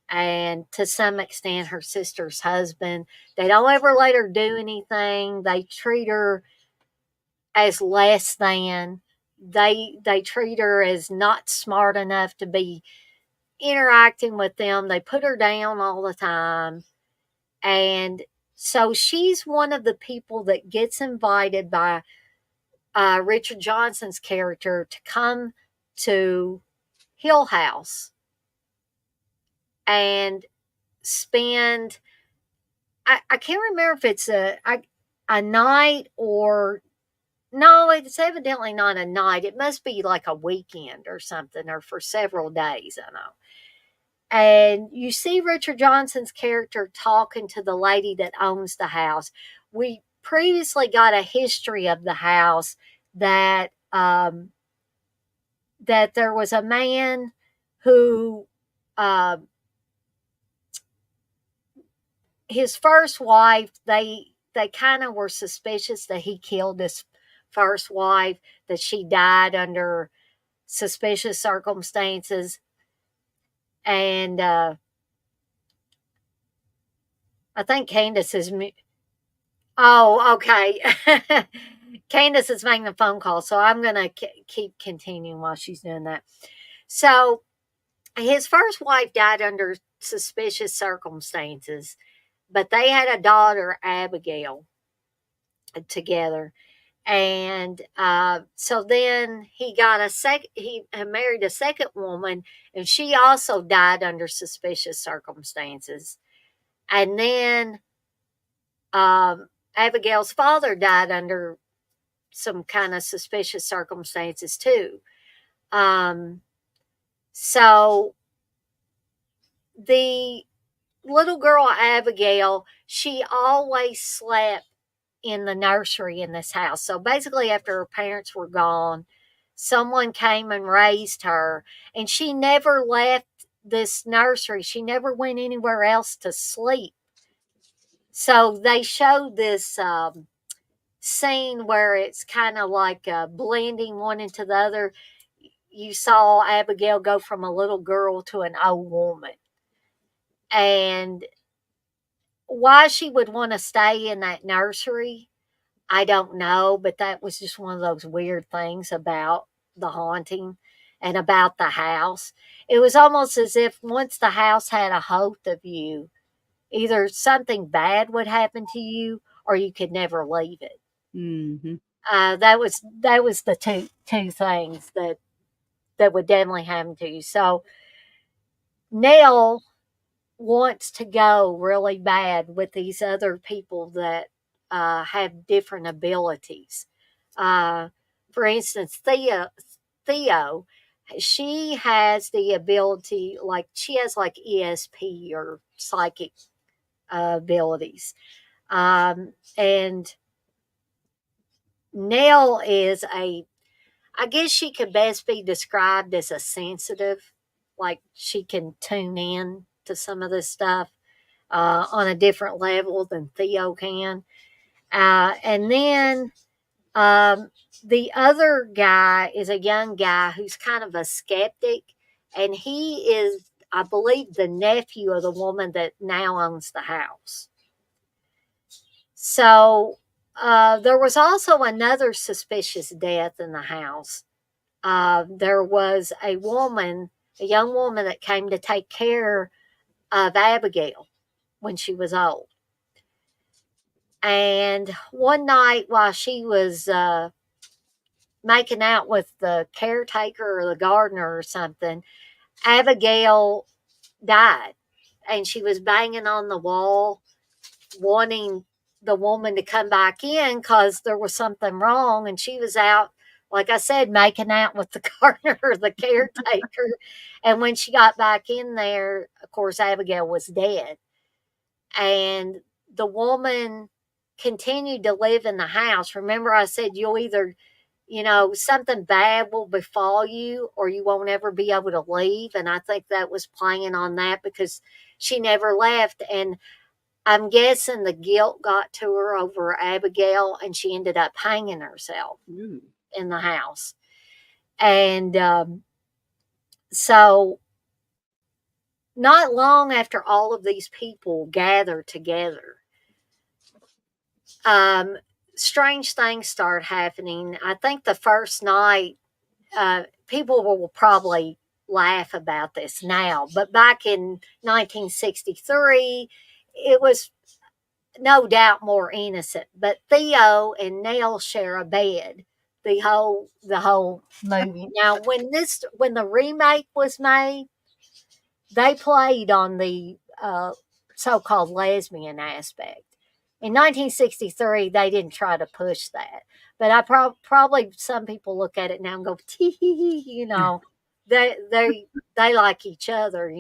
and to some extent her sister's husband. They don't ever let her do anything. They treat her as less than. They treat her as not smart enough to be interacting with them. They put her down all the time. And so she's one of the people that gets invited by Richard Johnson's character to come to Hill House and spend, I can't remember if it's a night or, no, it's evidently not a night. It must be like a weekend or something, or for several days, I know. And you see Richard Johnson's character talking to the lady that owns the house. We previously got a history of the house that that there was a man who uh, his first wife, they kind of were suspicious that he killed his first wife, that she died under suspicious circumstances. And I think Candice is. Oh, okay. Candice is making a phone call, so I'm going to keep continuing while she's doing that. So, his first wife died under suspicious circumstances, but they had a daughter, Abigail, together. And so then he got he married a second woman, and she also died under suspicious circumstances. And then Abigail's father died under some kind of suspicious circumstances too. So the little girl Abigail, she always slept in the nursery in this house. So basically, after her parents were gone, someone came and raised her, and she never left this nursery. She never went anywhere else to sleep. So they showed this scene where it's kind of like blending one into the other. You saw Abigail go from a little girl to an old woman. And why she would want to stay in that nursery, I don't know, but that was just one of those weird things about the haunting and about the house. It was almost as if once the house had a hold of you, either something bad would happen to you or you could never leave it. Mm-hmm. That was the two things that would definitely happen to you. So Nell wants to go really bad with these other people that have different abilities. For instance, Theo, she has the ability, like she has like ESP or psychic abilities, and Nell is I guess she could best be described as a sensitive, like she can tune in to some of this stuff on a different level than Theo can. And then the other guy is a young guy who's kind of a skeptic, and he is, I believe, the nephew of the woman that now owns the house. So there was also another suspicious death in the house. There was a young woman that came to take care of Abigail when she was old. And one night while she was making out with the caretaker or the gardener or something, Abigail died. And she was banging on the wall, wanting the woman to come back in because there was something wrong. And she was out, like I said, making out with the gardener or the caretaker. And when she got back in there, of course, Abigail was dead. And the woman continued to live in the house. Remember, I said you'll either, something bad will befall you or you won't ever be able to leave. And I think that was playing on that because she never left. And I'm guessing the guilt got to her over Abigail and she ended up hanging herself in the house. And so, not long after all of these people gathered together, strange things start happening. I think the first night, people will probably laugh about this now. But back in 1963, it was no doubt more innocent. But Theo and Nell share a bed the whole movie. Now, when the remake was made, they played on the so-called lesbian aspect. In 1963, they didn't try to push that, but I probably some people look at it now and go, tee, they like each other,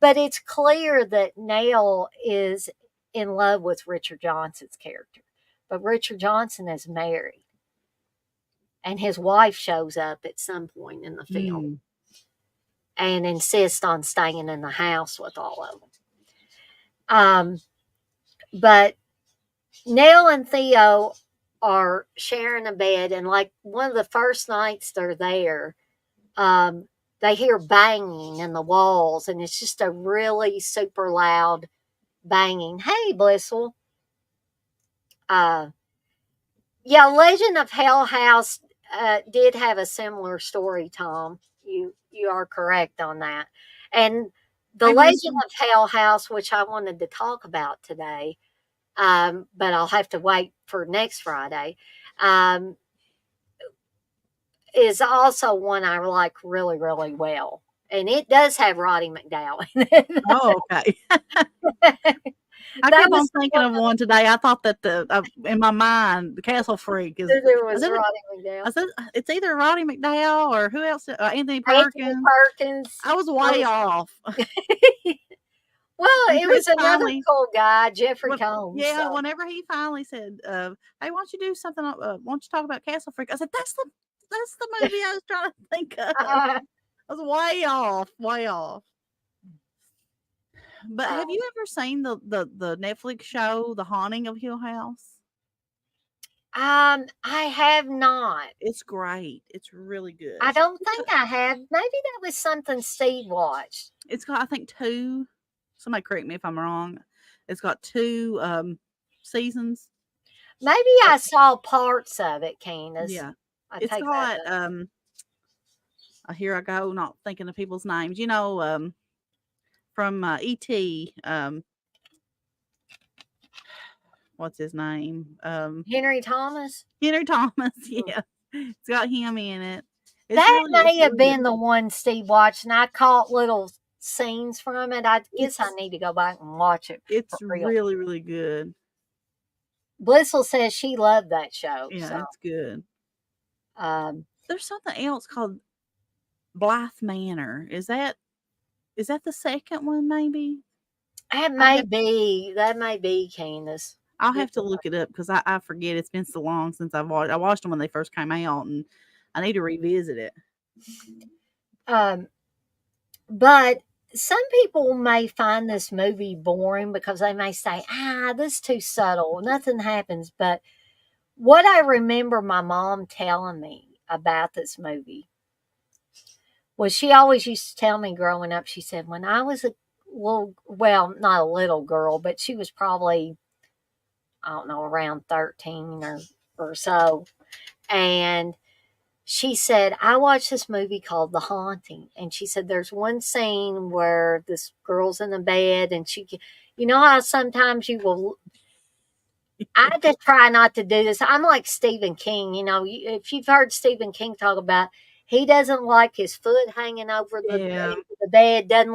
But it's clear that Nell is in love with Richard Johnson's character, but Richard Johnson is married, and his wife shows up at some point in the film and insists on staying in the house with all of them. But Nell and Theo are sharing a bed, and like one of the first nights they're there, they hear banging in the walls, and it's just a really super loud banging. Hey, Blissful. Yeah, Legend of Hell House did have a similar story, Tom. You are correct on that. And the Legend of Hell House, which I wanted to talk about today, but I'll have to wait for next Friday, is also one I like really, really well. And it does have Roddy McDowall in it. Oh, okay. I kept on thinking of one today. I thought that in my mind, the Castle Freak is. There was Roddy McDowall. I said it's either Roddy McDowall or who else? Anthony Perkins. I was way off. Well, it was another cool guy, Jeffrey Combs. Yeah, so. Whenever he finally said, "Hey, why don't you do something? Why don't you talk about Castle Freak?" I said, "That's the movie I was trying to think of." I was way off. But have you ever seen the Netflix show, The Haunting of Hill House? I have not. It's great. It's really good. I don't think I have. Maybe that was something Steve watched. It's got, I think, 2. Somebody correct me if I'm wrong. It's got 2 seasons. Maybe I saw parts of it, Candice. Yeah. It's got here I go, not thinking of people's names. From E.T. What's his name? Henry Thomas. Henry Thomas, yeah. It's got him in it. That may have been the one Steve watched, and I caught little scenes from it. I guess I need to go back and watch it. It's really, really good. Blissful says she loved that show. Yeah, so. It's good. There's something else called Blythe Manor. Is that the second one, maybe? That may be, Candice. I'll have to look it up because I forget. It's been so long since I watched them when they first came out, and I need to revisit it. But some people may find this movie boring because they may say, this is too subtle. Nothing happens. But what I remember my mom telling me about this movie was she always used to tell me growing up, she said, when I was not a little girl, but she was probably, I don't know, around 13 or so. And she said, I watched this movie called The Haunting. And she said, there's one scene where this girl's in the bed and you know how sometimes you will, I just try not to do this. I'm like Stephen King, if you've heard Stephen King talk about, he doesn't like his foot hanging over the edge of the bed, doesn't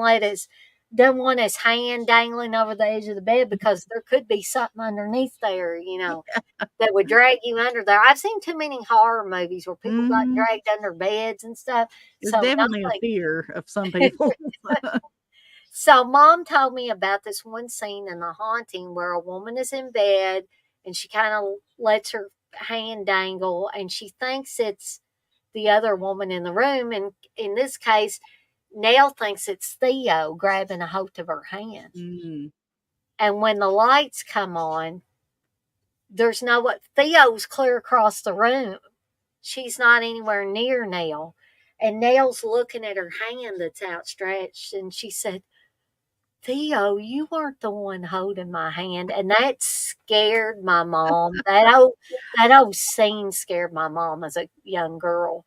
want his hand dangling over the edge of the bed because there could be something underneath there, that would drag you under there. I've seen too many horror movies where people got dragged under beds and stuff. It's definitely a fear of some people. So Mom told me about this one scene in The Haunting where a woman is in bed and she kind of lets her hand dangle and she thinks it's the other woman in the room. And in this case, Nell thinks it's Theo grabbing a hold of her hand. Mm-hmm. And when the lights come on, Theo's clear across the room. She's not anywhere near Nell. And Nell's looking at her hand that's outstretched. And she said, Theo, you weren't the one holding my hand. And that scared my mom. That whole scene scared my mom as a young girl.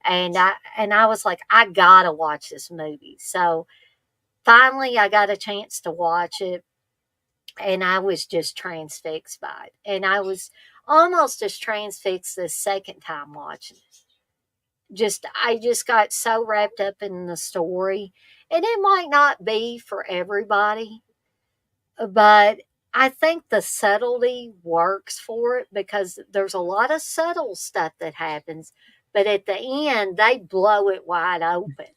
And I was like, I gotta watch this movie. So finally I got a chance to watch it, and I was just transfixed by it. And I was almost as transfixed the second time watching it. I just got so wrapped up in the story. And it might not be for everybody, but I think the subtlety works for it because there's a lot of subtle stuff that happens, but at the end they blow it wide open.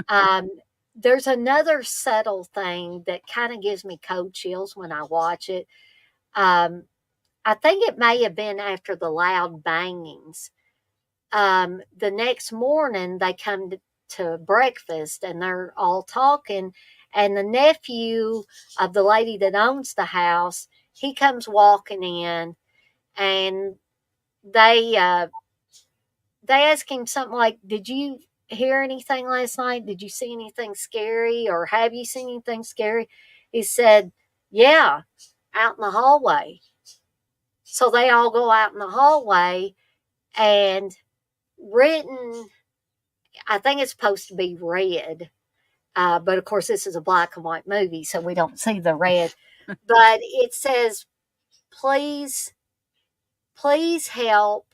Um, there's another subtle thing that kind of gives me cold chills when I watch it. Um, I think it may have been after the loud bangings. The next morning, they come to breakfast and they're all talking. And the nephew of the lady that owns the house, he comes walking in, and they uh, they ask him something like, "Did you hear anything last night? Did you see anything scary, or have you seen anything scary?" He said, "Yeah, out in the hallway." So they all go out in the hallway, and written, I think it's supposed to be red, but of course, this is a black and white movie, so we don't see the red. But it says, "Please, please help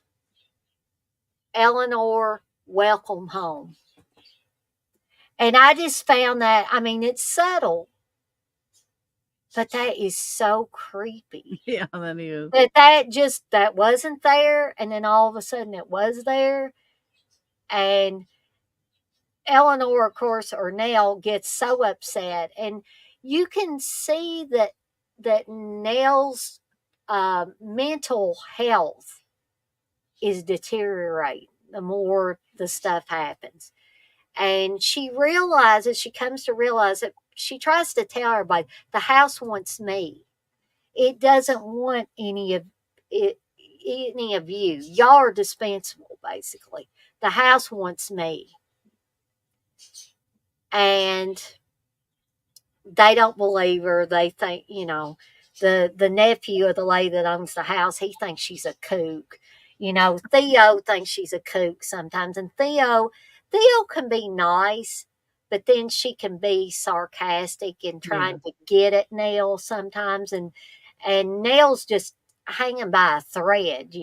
Eleanor welcome home." And I just found that, I mean, it's subtle, but that is so creepy. Yeah, that is. That wasn't there, and then all of a sudden it was there. And Eleanor, of course, or Nell gets so upset, and you can see that Nell's mental health is deteriorating the more the stuff happens. And she comes to realize that she tries to tell everybody, the house wants me. It doesn't want it, any of you. Y'all are dispensable, basically. The house wants me. And they don't believe her. They think, the nephew of the lady that owns the house, he thinks she's a kook. Theo thinks she's a kook sometimes, and Theo can be nice, but then she can be sarcastic and Yeah. trying to get at Nell sometimes, and Nell's just hanging by a thread,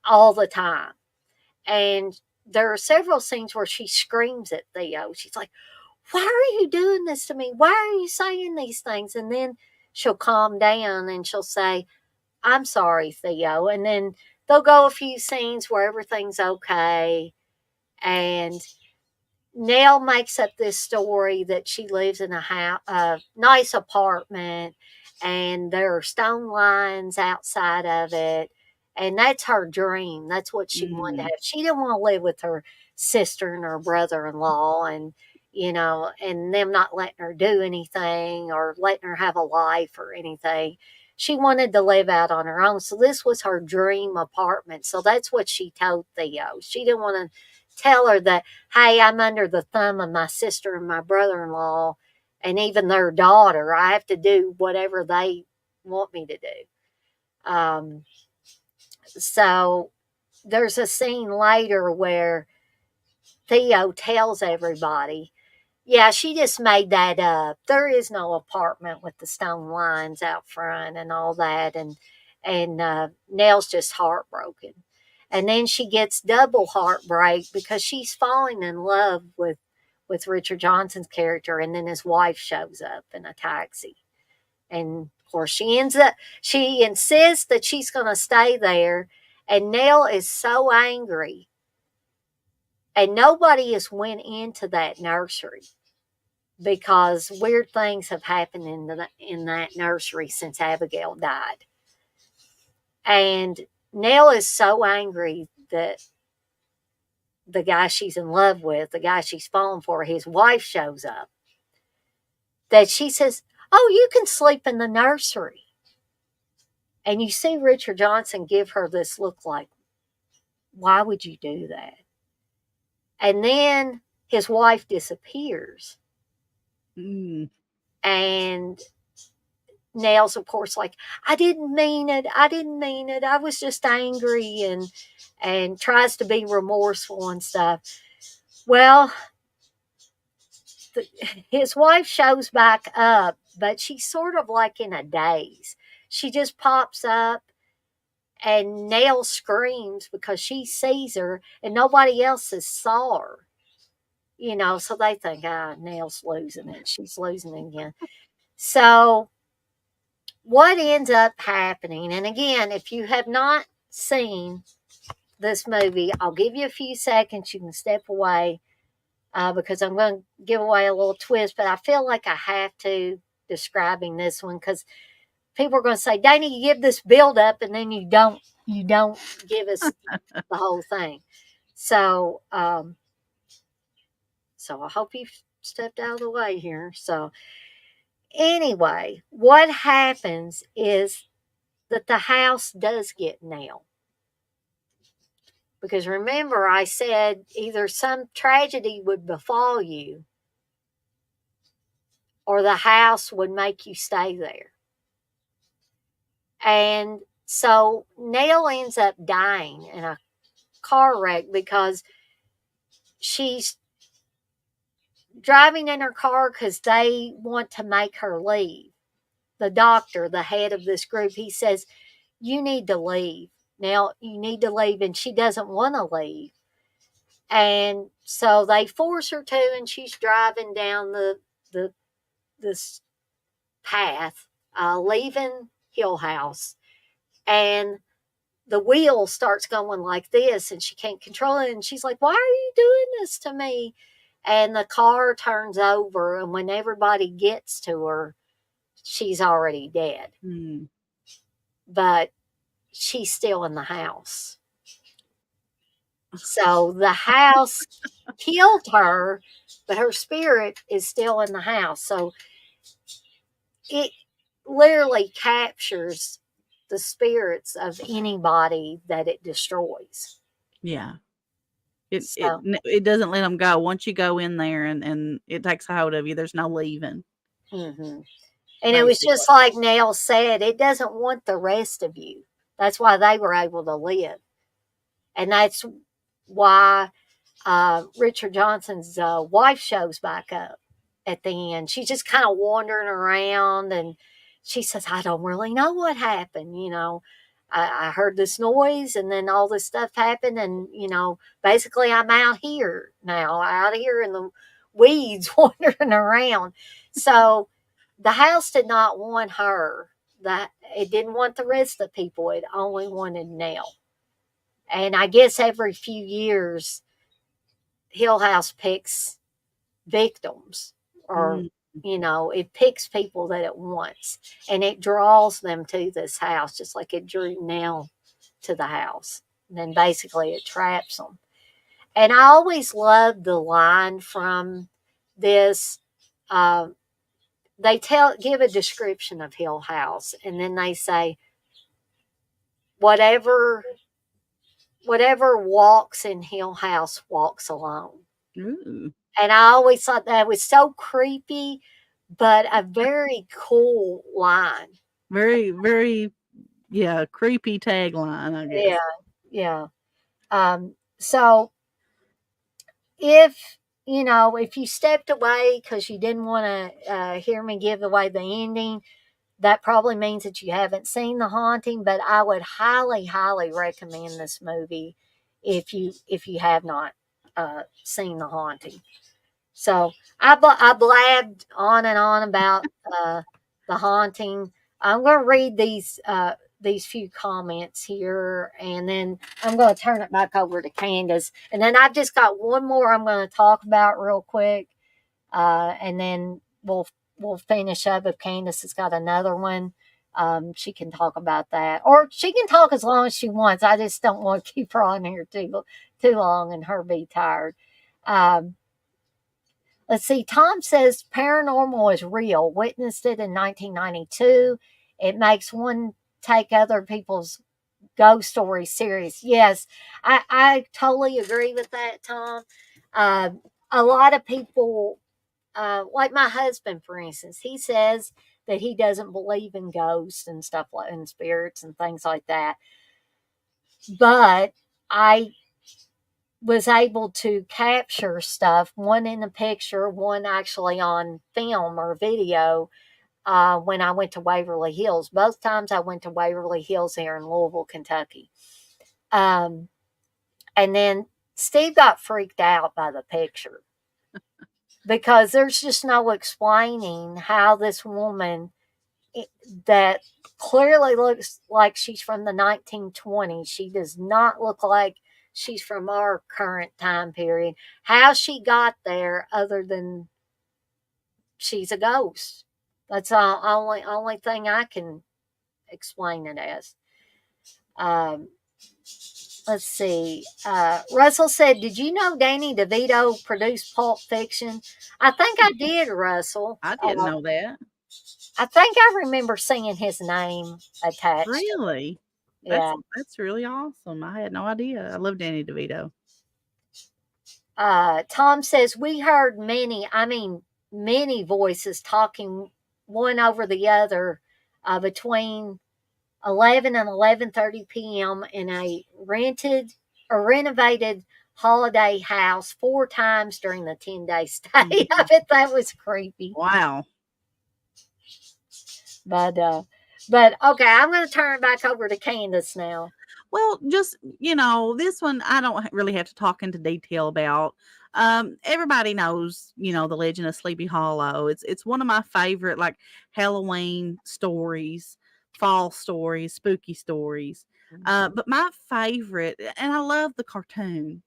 all the time. And there are several scenes where she screams at Theo. She's like, "Why are you doing this to me? Why are you saying these things?" And then she'll calm down and she'll say, "I'm sorry, Theo." And then they'll go a few scenes where everything's okay. And Nell makes up this story that she lives in a nice apartment, and there are stone lines outside of it. And that's her dream. That's what she wanted to Mm. have. She didn't want to live with her sister and her brother in law, and them not letting her do anything or letting her have a life or anything. She wanted to live out on her own. So this was her dream apartment. So that's what she told Theo. She didn't want to tell her that, "Hey, I'm under the thumb of my sister and my brother in law, and even their daughter. I have to do whatever they want me to do." So there's a scene later where Theo tells everybody, "Yeah, she just made that up. There is no apartment with the stone lines out front and all that." And Nell's just heartbroken. And then she gets double heartbreak because she's falling in love with Richard Johnson's character, and then his wife shows up in a taxi. And of course she insists that she's going to stay there, and Nell is so angry, and nobody has went into that nursery because weird things have happened in that nursery since Abigail died. And Nell is so angry that the guy she's in love with, the guy she's fallen for, his wife shows up, that she says, "Oh, you can sleep in the nursery." And you see Richard Johnson give her this look like, "Why would you do that?" And then his wife disappears. Mm. And Nell's, of course, like, I didn't mean it. I didn't mean it. I was just angry, and tries to be remorseful and stuff. Well, his wife shows back up, but she's sort of like in a daze. She just pops up, and Nell screams because she sees her and nobody else has saw her. So they think, Nell's losing it. She's losing it again. So what ends up happening, and again, if you have not seen this movie, I'll give you a few seconds. You can step away because I'm going to give away a little twist, but I feel like I have to describing this one because people are going to say, Dana, you give this build up and then you don't give us the whole thing. So, so I hope you've stepped out of the way here. So anyway, what happens is that the house does get nailed. Because remember, I said either some tragedy would befall you or the house would make you stay there. And so Nell ends up dying in a car wreck because she's driving in her car because they want to make her leave. The doctor, the head of this group, he says, you need to leave. Now, you need to leave. And she doesn't want to leave. And so they force her to, and she's driving down this path, leaving Hill House. And the wheel starts going like this, and she can't control it. And she's like, why are you doing this to me? And the car turns over, and when everybody gets to her, she's already dead. Mm. But she's still in the house. So the house killed her, but her spirit is still in the house. So it literally captures the spirits of anybody that it destroys. Yeah. It So, it doesn't let them go. Once you go in there and it takes a hold of you, there's no leaving. mhm. And it was Basically. just like Nell said, it doesn't want the rest of you. That's why they were able to live. And that's why Richard Johnson's wife shows back up at the end. She's just kind of wandering around, and she says, I don't really know what happened. I heard this noise, and then all this stuff happened. And, basically I'm out here now, out here in the weeds wandering around. So the house did not want her. That it didn't want the rest of the people. It only wanted Nell. And I guess every few years, Hill House picks victims, or Mm. it picks people that it wants, and it draws them to this house just like it drew Nell to the house. And then basically it traps them. And I always loved the line from this. They give a description of Hill House, and then they say, whatever walks in Hill House walks alone. Ooh. And I always thought that was so creepy, but a very cool line. Very, very, yeah, creepy tagline, I guess. Yeah, yeah. So if you stepped away because you didn't want to hear me give away the ending, that probably means that you haven't seen The Haunting. But I would highly, highly recommend this movie if you have not seen The Haunting. So I blabbed on and on about The Haunting. I'm going to read these few comments here, and then I'm going to turn it back over to Candice. And then I've just got one more I'm going to talk about real quick, and then we'll finish up. If Candice has got another one, she can talk about that, or she can talk as long as she wants. I just don't want to keep her on here too long and her be tired. Let's see. Tom says paranormal is real. Witnessed it in 1992. It makes one take other people's ghost stories serious. Yes, I totally agree with that, Tom. A lot of people, like my husband, for instance, he says that he doesn't believe in ghosts and stuff like and spirits and things like that. But I was able to capture stuff, one in a picture, one actually on film or video, when I went to Waverly Hills. Both times I went to Waverly Hills here in Louisville, Kentucky. Um, and then Steve got freaked out by the picture because there's just no explaining how this woman that clearly looks like she's from the 1920s. She does not look like she's from our current time period. How she got there, other than she's a ghost. That's the only thing I can explain it as. Um, let's see. Russell said, "Did you know Danny DeVito produced Pulp Fiction?" I think I did, Russell. I didn't know that. I think I remember seeing his name attached to it. Really? Yeah. That's really awesome. I had no idea. I love Danny DeVito. Tom says, "We heard many voices talking one over the other between 11 and 11:30 p.m. in a rented or renovated holiday house 4 times during the 10-day stay." I bet that was creepy. Wow. But okay, I'm going to turn it back over to Candice now. Well, just, this one I don't really have to talk into detail about. Everybody knows, the Legend of Sleepy Hollow. It's one of my favorite, like, Halloween stories, fall stories, spooky stories. But my favorite, and I love the cartoon.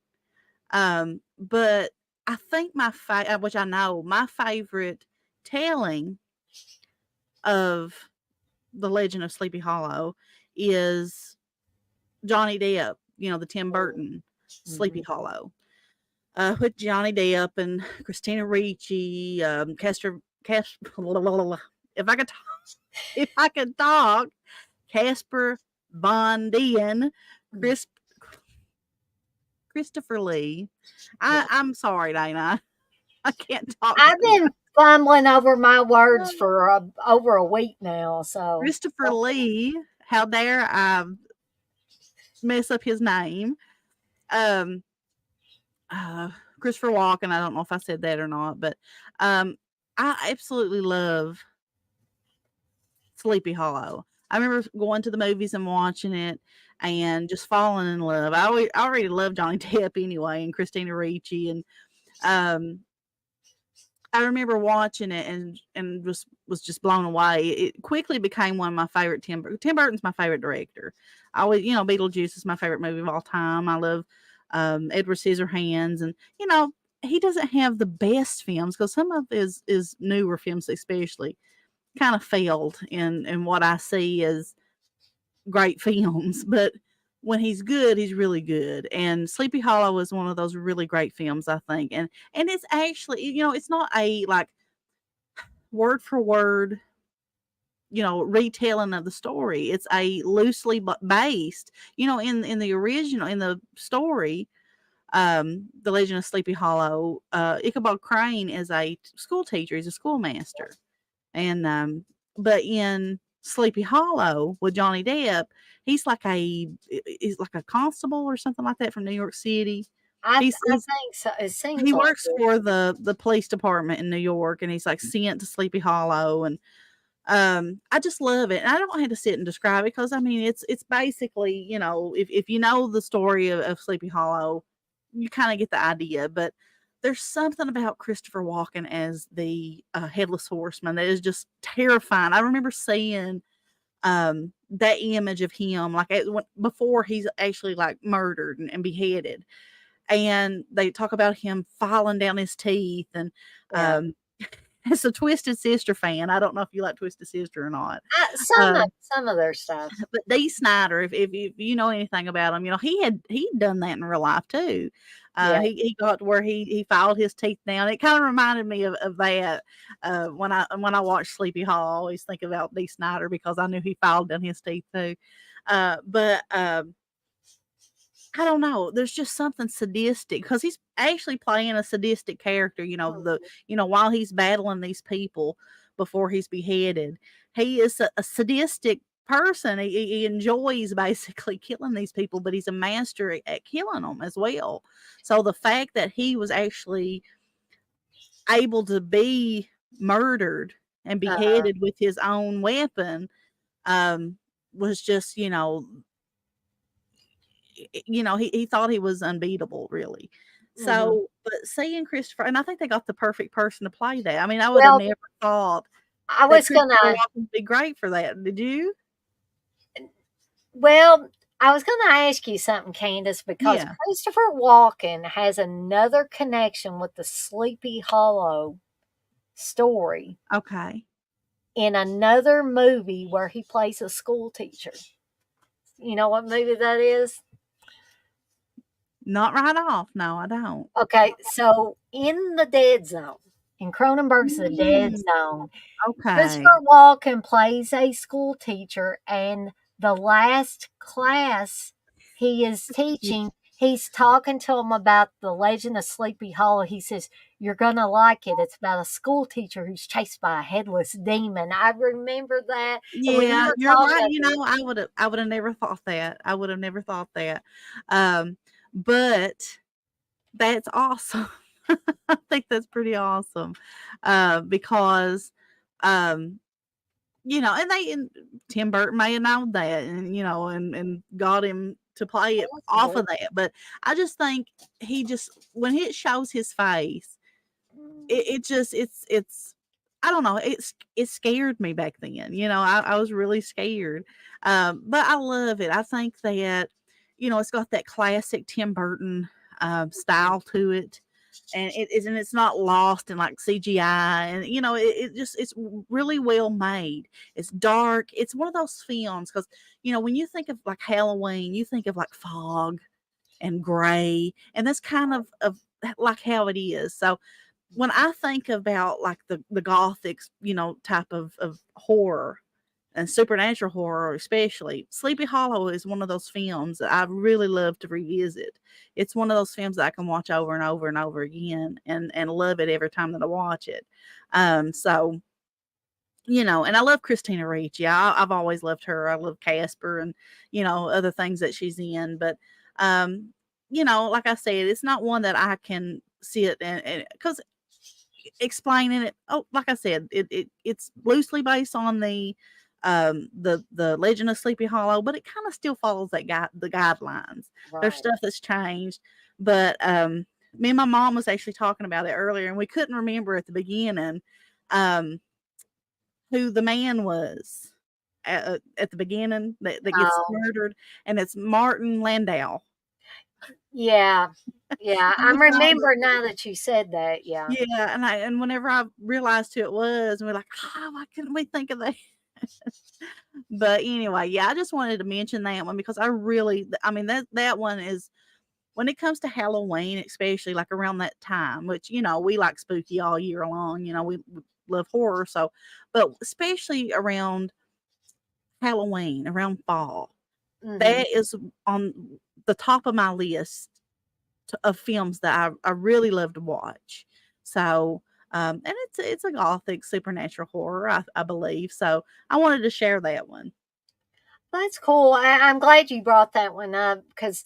But I think which I know, my favorite telling of the Legend of Sleepy Hollow is Johnny Depp, the Tim Burton Sleepy Hollow, with Johnny Depp and Christina Ricci, if I could talk, Casper Von Dien, Christopher Lee. I'm sorry, Dana. I can't talk. I've been fumbling over my words for over a week now. So Christopher Lee, how dare I mess up his name? Christopher Walken. I don't know if I said that or not, but I absolutely love Sleepy Hollow. I remember going to the movies and watching it and just falling in love. I already loved Johnny Depp anyway, and Christina Ricci, and I remember watching it and was just blown away. It quickly became one of my favorite Tim Burton's my favorite director. I always, Beetlejuice is my favorite movie of all time. I love Edward Scissorhands, and he doesn't have the best films because some of his newer films especially kind of failed in what I see as great films, but when he's good, he's really good. And Sleepy Hollow is one of those really great films, I think. And it's actually, it's not a like word for word, retelling of the story. It's a loosely based, in the original, in the story, The Legend of Sleepy Hollow, Ichabod Crane is a school teacher. He's a schoolmaster. And but in Sleepy Hollow with Johnny Depp, he's like a constable or something like that from New York City. I think so. It seems He like works for the police department in New York, and he's like sent to Sleepy Hollow, and I just love it. And I don't have to sit and describe it because I mean it's basically, if you know the story of Sleepy Hollow, you kind of get the idea. But there's something about Christopher Walken as the headless horseman that is just terrifying. I remember seeing that image of him like before he's actually like murdered and beheaded, and they talk about him filing down his teeth. And as a Twisted Sister fan, I don't know if you like Twisted Sister or not. Some of their stuff. But Dee Snider, if you know anything about him, he'd done that in real life too. He got to where he filed his teeth down. It kind of reminded me of that when I watched Sleepy Hollow. I always think about Dee Snider because I knew he filed down his teeth too. But I don't know. There's just something sadistic because he's actually playing a sadistic character. While he's battling these people before he's beheaded. He is a sadistic person. He enjoys basically killing these people, but he's a master at killing them as well. So the fact that he was actually able to be murdered and Uh-huh. beheaded with his own weapon um, was just, he thought he was unbeatable, really. Hmm. So, but seeing Christopher, and I think they got the perfect person to play that. I mean, I would have Well, never thought I that was Christopher gonna. Walken would be great for that. Did you? Well, I was gonna ask you something, Candace, because Yeah. Christopher Walken has another connection with the Sleepy Hollow story Okay. in another movie where he plays a school teacher. You know what movie that is? Not right off. No, I don't. Okay, so in the Dead Zone, in Cronenberg's The Dead Mm, Zone, okay. Christopher Walken plays a school teacher, and the last class he is Yeah. teaching, he's talking to them about the legend of Sleepy Hollow. He says, "You're gonna like it. It's about a school teacher who's chased by a headless demon." I remember that, and when you Yeah, were you're talking right. about the I would have never thought that. I would have never thought that. Um, but that's awesome. I think that's pretty awesome. Because um and Tim Burton may have known that and got him to play it off possibly, of that. But I just think he just when it shows his face, it just it's I don't know, it scared me back then. I was really scared. But I love it. I think that, it's got that classic Tim Burton style to it. And it's not lost in like CGI, and it's really well made. It's dark. It's one of those films because when you think of like Halloween, you think of like fog and gray, and that's kind of like how it is. So when I think about like the Gothic, type of horror and supernatural horror, especially, Sleepy Hollow is one of those films that I really love to revisit. It's one of those films that I can watch over and over and over again and love it every time that I watch it. So and I love Christina Ricci. I've always loved her. I love Casper and other things that she's in. But like I said, it's not one that I can sit and because explaining it. Oh, like I said, it's loosely based on the Legend of Sleepy Hollow, but it kind of still follows the guidelines. There's right? stuff that's changed, but me and my mom was actually talking about it earlier, and we couldn't remember at the beginning um, who the man was at the beginning that gets Oh, murdered, and it's Martin Landau. yeah, yeah. And we I'm thought remember now that you said that. Yeah, Yeah, and whenever I realized who it was, and we're like, why couldn't we think of that? But anyway, yeah, I just wanted to mention that one because I mean, that one is when it comes to Halloween, especially like around that time, which, we like spooky all year long, we love horror. So, but especially around Halloween, around fall, hmm, that is on the top of my list of films that I really love to watch. So, and it's a gothic supernatural horror, I believe. So I wanted to share that one. that's cool. I'm glad you brought that one up because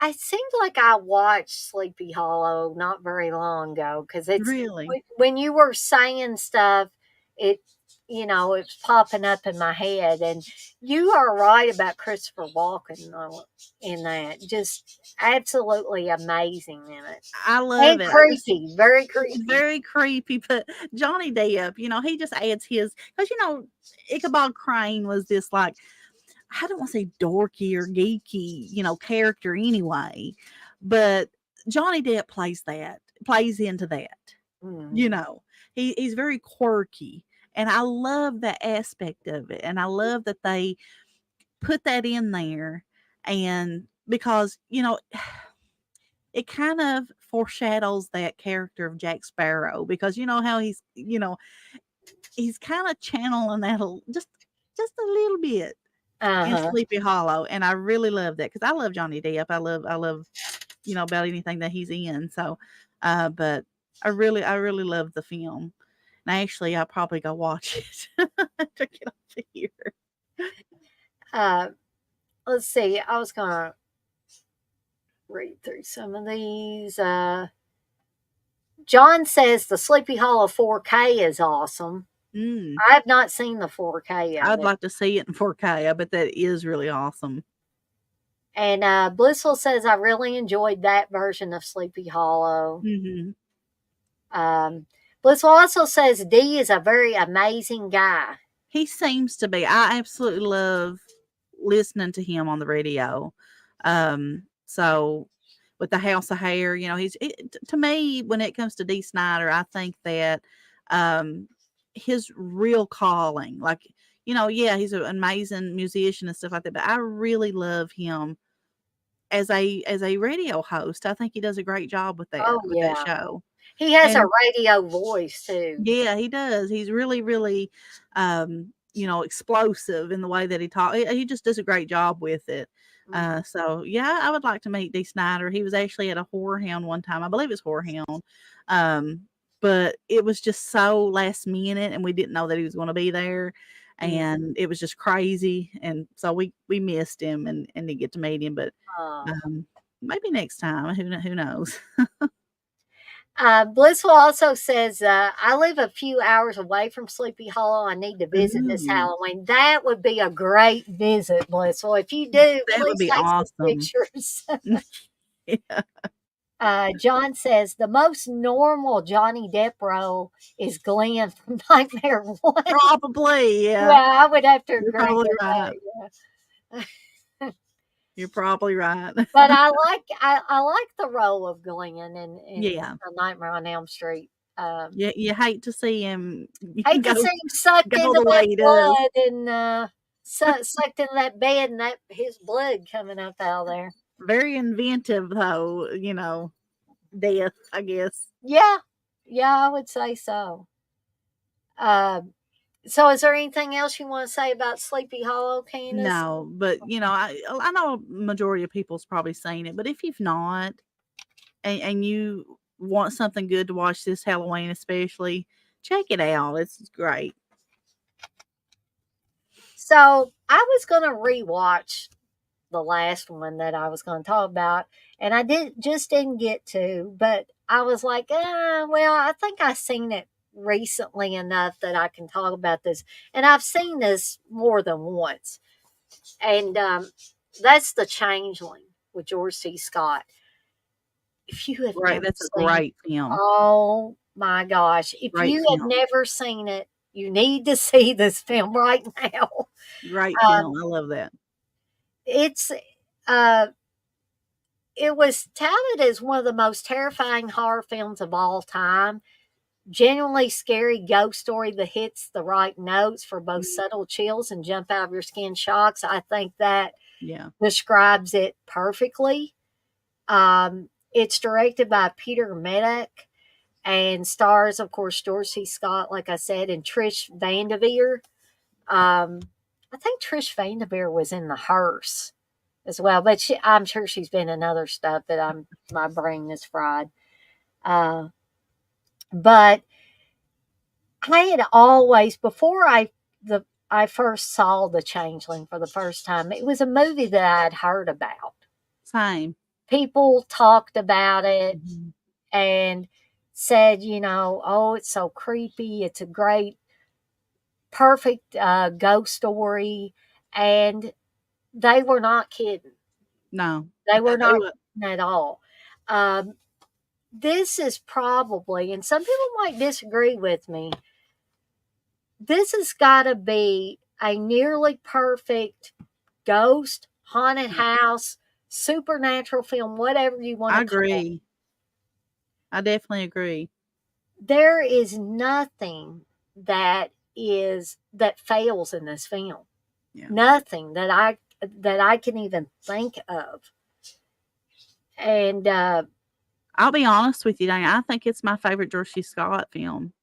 I seemed like I watched Sleepy Hollow not very long ago because it's Really? when you were saying stuff, it it's popping up in my head, and you are right about Christopher Walken in that, just absolutely amazing in it, I love and it. creepy, very It's creepy. very creepy, but Johnny Depp, he just adds his because Ichabod Crane was this like I don't want to say dorky or geeky, character anyway, but Johnny Depp plays into that. You Mhm. know, he's very quirky, and I love that aspect of it, and I love that they put that in there, and because it kind of foreshadows that character of Jack Sparrow because you know how he's kind of channeling that just a little bit in Uh-huh. Sleepy Hollow, and I really love that because I love Johnny Depp. I love about anything that he's in. So, but I really love the film. And actually, I'll probably go watch it to get off of here. Uh, let's see. I was going to read through some of these. John says the Sleepy Hollow 4K is awesome. Mm. I have not seen the 4K of I'd it. like to see it in 4K. I bet that is really awesome. And Blissful says, I really enjoyed that version of Sleepy Hollow. Mm-hmm. Blissful also says D is a very amazing guy. He seems to be. I absolutely love listening to him on the radio. So with the House of Hair, you know, to me, when it comes to D. Snyder, I think that his real calling, like, you know, yeah, he's an amazing musician and stuff like that, but I really love him as a radio host. I think he does a great job Oh, with that yeah. show. He has a And radio voice, too. yeah, he does. He's really, really, you know, explosive in the way that he talks. He just does a great job with it. So yeah, I would like to meet Dee Snider. He was actually at a Horror Hound one time. I believe it's Horror Hound. But it was just so last minute, and we didn't know that he was going to be there, and it was just crazy. And so we missed him and didn't get to meet him. But Oh. maybe next time. Who knows? Blissful also says, I live a few hours away from Sleepy Hollow. I need to visit this Ooh, Halloween. That would be a great visit, Blissful. If you do, that would please be take some awesome. pictures. Yeah. John says, the most normal Johnny Depp role is Glenn from Nightmare 1. Probably, Yeah, yeah. I would have to You're agree probably with right. that. Yeah. You're probably right. But I like the role of Glenn in Yeah. A Nightmare on Elm Street. You hate to see him Hate to go see him sucked go into the that way he does. blood and sucked into that bed and that his blood coming up out of there. Very inventive though, you know, death, I guess. Yeah, yeah, I would say so. Uh, so is there anything else you want to say about Sleepy Hollow, Candace? No, but you know, I know a majority of people's probably seen it, but if you've not and you want something good to watch this Halloween especially, check it out. It's great. So I was going to rewatch the last one that I was going to talk about, and I didn't get to, but I was like, well, I think I've seen it recently enough that I can talk about this, and I've seen this more than once, and that's The Changeling with George C. Scott. If you have Right, never that's a seen, great film. oh my gosh, if Great you have film. never seen it, you need to see this film right now. Great Um, film. I love that. it's uh it was touted as one of the most terrifying horror films of all time. Genuinely scary ghost story that hits the right notes for both Mhm. subtle chills and jump out of your skin shocks. I think that Yeah. describes it perfectly. It's directed by Peter Medak and stars, of course, George C. Scott, like I said, and Trish Vanderveer. Um, I think Trish Vanderveer was in The Hearse as well, but I'm sure she's been in other stuff that my brain is fried. Uh, but I had always before I first saw The Changeling for the first time. It was a movie that I had heard about. Same. People talked about it Mhm. and said, oh, it's so creepy. It's a great, perfect ghost story, and they were not kidding. No. They were They not were kidding at all. Um, this is probably, and some people might disagree with me, this has got to be a nearly perfect ghost, haunted house, supernatural film, whatever you want I to call it. agree. I definitely agree. There is nothing that fails in this film. Yeah. Nothing that I can even think of. And I'll be honest with you, Dang. I think it's my favorite George C. Scott film.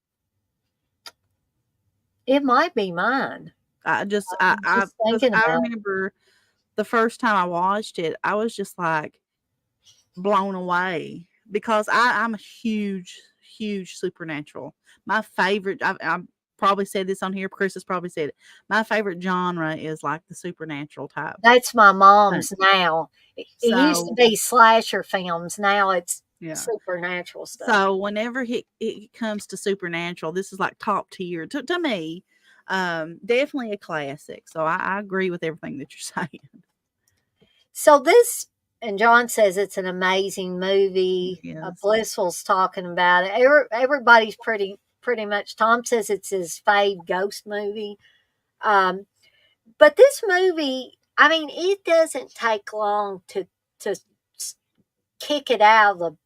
it might be mine. I just Just because thinking I about it. remember the first time I watched it, I was just like blown away because I'm a huge, huge supernatural. My favorite, I've probably said this on here. Chris has probably said it. My favorite genre is like the supernatural type That's my thing. mom's now. It used to So, be slasher films. Now it's yeah. supernatural stuff. So whenever it comes to supernatural, this is like top tier to me. Definitely a classic. So I agree with everything that you're saying. So this, and John says it's an amazing movie. Yes. Blissful's talking about it. Everybody's pretty much. Tom says it's his fave ghost movie. Um, but this movie, I mean, it doesn't take long to kick it out of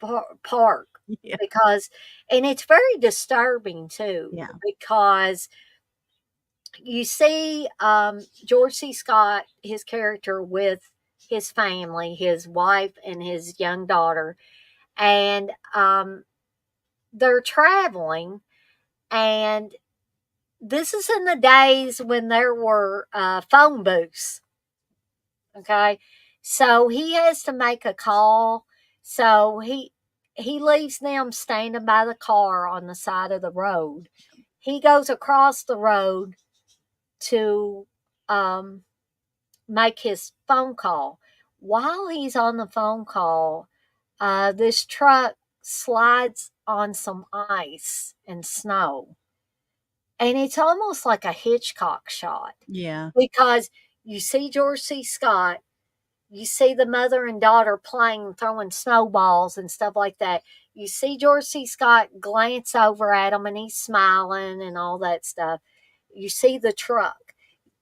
the park Yeah. because, and it's very disturbing too Yeah. because you see George C. Scott, his character with his family, his wife and his young daughter, and they're traveling. And this is in the days when there were phone booths. Okay, so he has to make a call. So he leaves them standing by the car on the side of the road. He goes across the road to um, make his phone call. While he's on the phone call, this truck slides on some ice and snow. And it's almost like a Hitchcock shot Yeah. because you see George C. Scott, you see the mother and daughter playing, throwing snowballs and stuff like that. You see George C. Scott glance over at him and he's smiling and all that stuff. You see the truck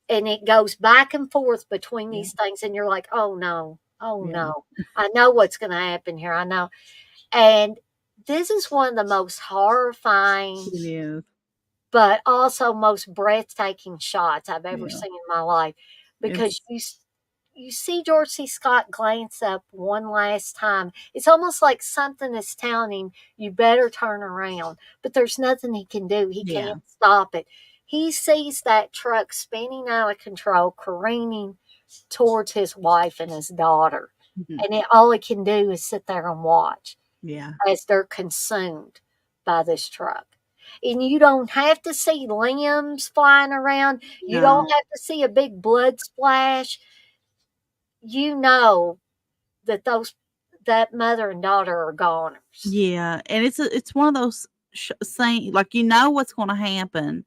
and it goes back and forth between Yeah. these things, and you're like, oh no, oh Yeah. no, I know what's going to happen here. I know. And this is one of the most horrifying, It is. but also most breathtaking shots I've ever Yeah. seen in my life because It's you see George C. Scott glance up one last time. It's almost like something is telling him, you better turn around. But there's nothing he can do. He yeah. can't stop it. He sees that truck spinning out of control, careening towards his wife and his daughter. Mhm. And all he can do is sit there and watch Yeah. as they're consumed by this truck. And you don't have to see limbs flying around. You don't No. have to see a big blood splash. You know that that mother and daughter are goners. Yeah, and it's one of those saying like you know what's going to happen.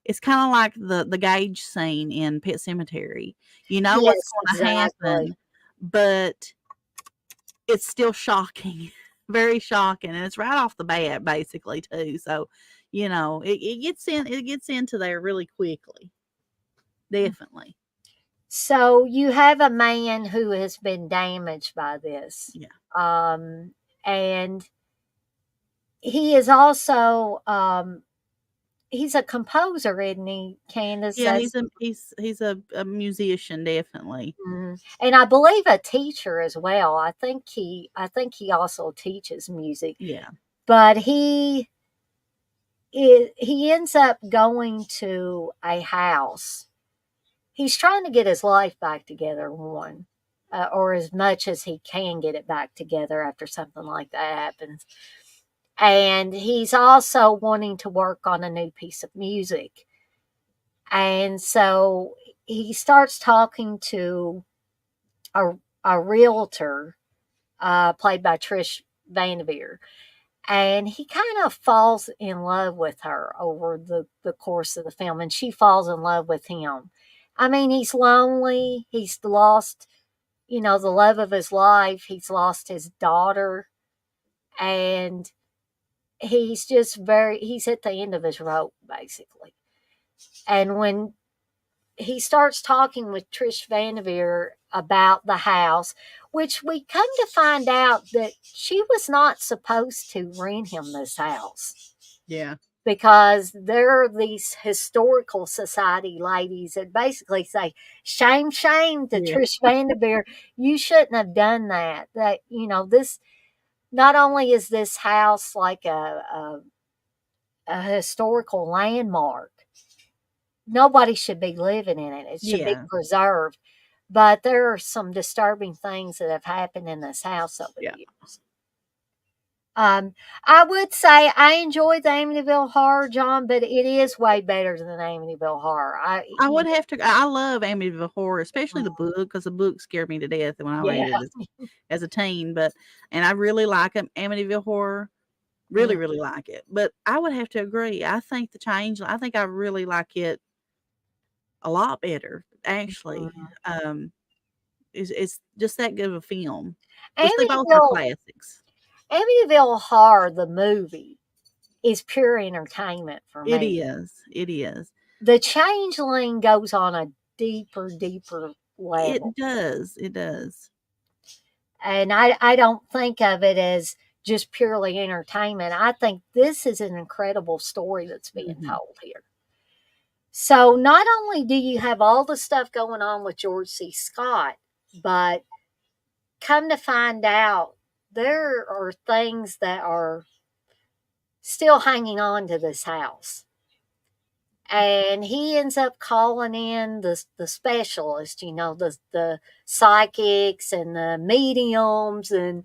It's kind of like the Gage scene in Pet Cemetery. You know what's Yes, going to exactly. happen, but it's still shocking, very shocking, and it's right off the bat basically too. So, it gets into there really quickly. Definitely. So you have a man who has been damaged by this. Yeah. And he is also he's a composer, isn't he, Candace? Yeah, he's a musician, definitely. And I believe a teacher as well. I think he also teaches music. Yeah. But he ends up going to a house. He's trying to get his life back together, one, or as much as he can get it back together after something like that happens. And he's also wanting to work on a new piece of music. And so he starts talking to a, a realtor, played by Trish Vanderveer. And he kind of falls in love with her over the course of the film, and she falls in love with him. I mean, he's lonely. He's lost, the love of his life. He's lost his daughter, and he's at the end of his rope, basically. And when he starts talking with Trish Vanderveer about the house, which we come to find out that she was not supposed to rent him this house Yeah. because there are these historical society ladies that basically say, shame, shame to Yeah. Trish Vanderveer. You shouldn't have done that. That, this, not only is this house like a historical landmark, nobody should be living in it. It should be Yeah. preserved. But there are some disturbing things that have happened in this house over the Yeah. years. Um, I would say I enjoyed the Amityville Horror, John, but it is way better than Amityville Horror. I would have to. I love Amityville Horror, especially the book, because the book scared me to death when I yeah. read it as a teen. And I really like Amityville Horror, really, Mm, really like it. But I would have to agree. I think the change. I think I really like it a lot better. Actually, mm. um, it's just that good of a film, which they both are Amityville classics. Amityville Horror, the movie, is pure entertainment for It me. is. It is. The Changeling goes on a deeper, deeper level. It does. It does. And I don't think of it as just purely entertainment. I think this is an incredible story that's being Mhm. told here. So not only do you have all the stuff going on with George C. Scott, but come to find out there are things that are still hanging on to this house. And he ends up calling in the specialist, the psychics and the mediums and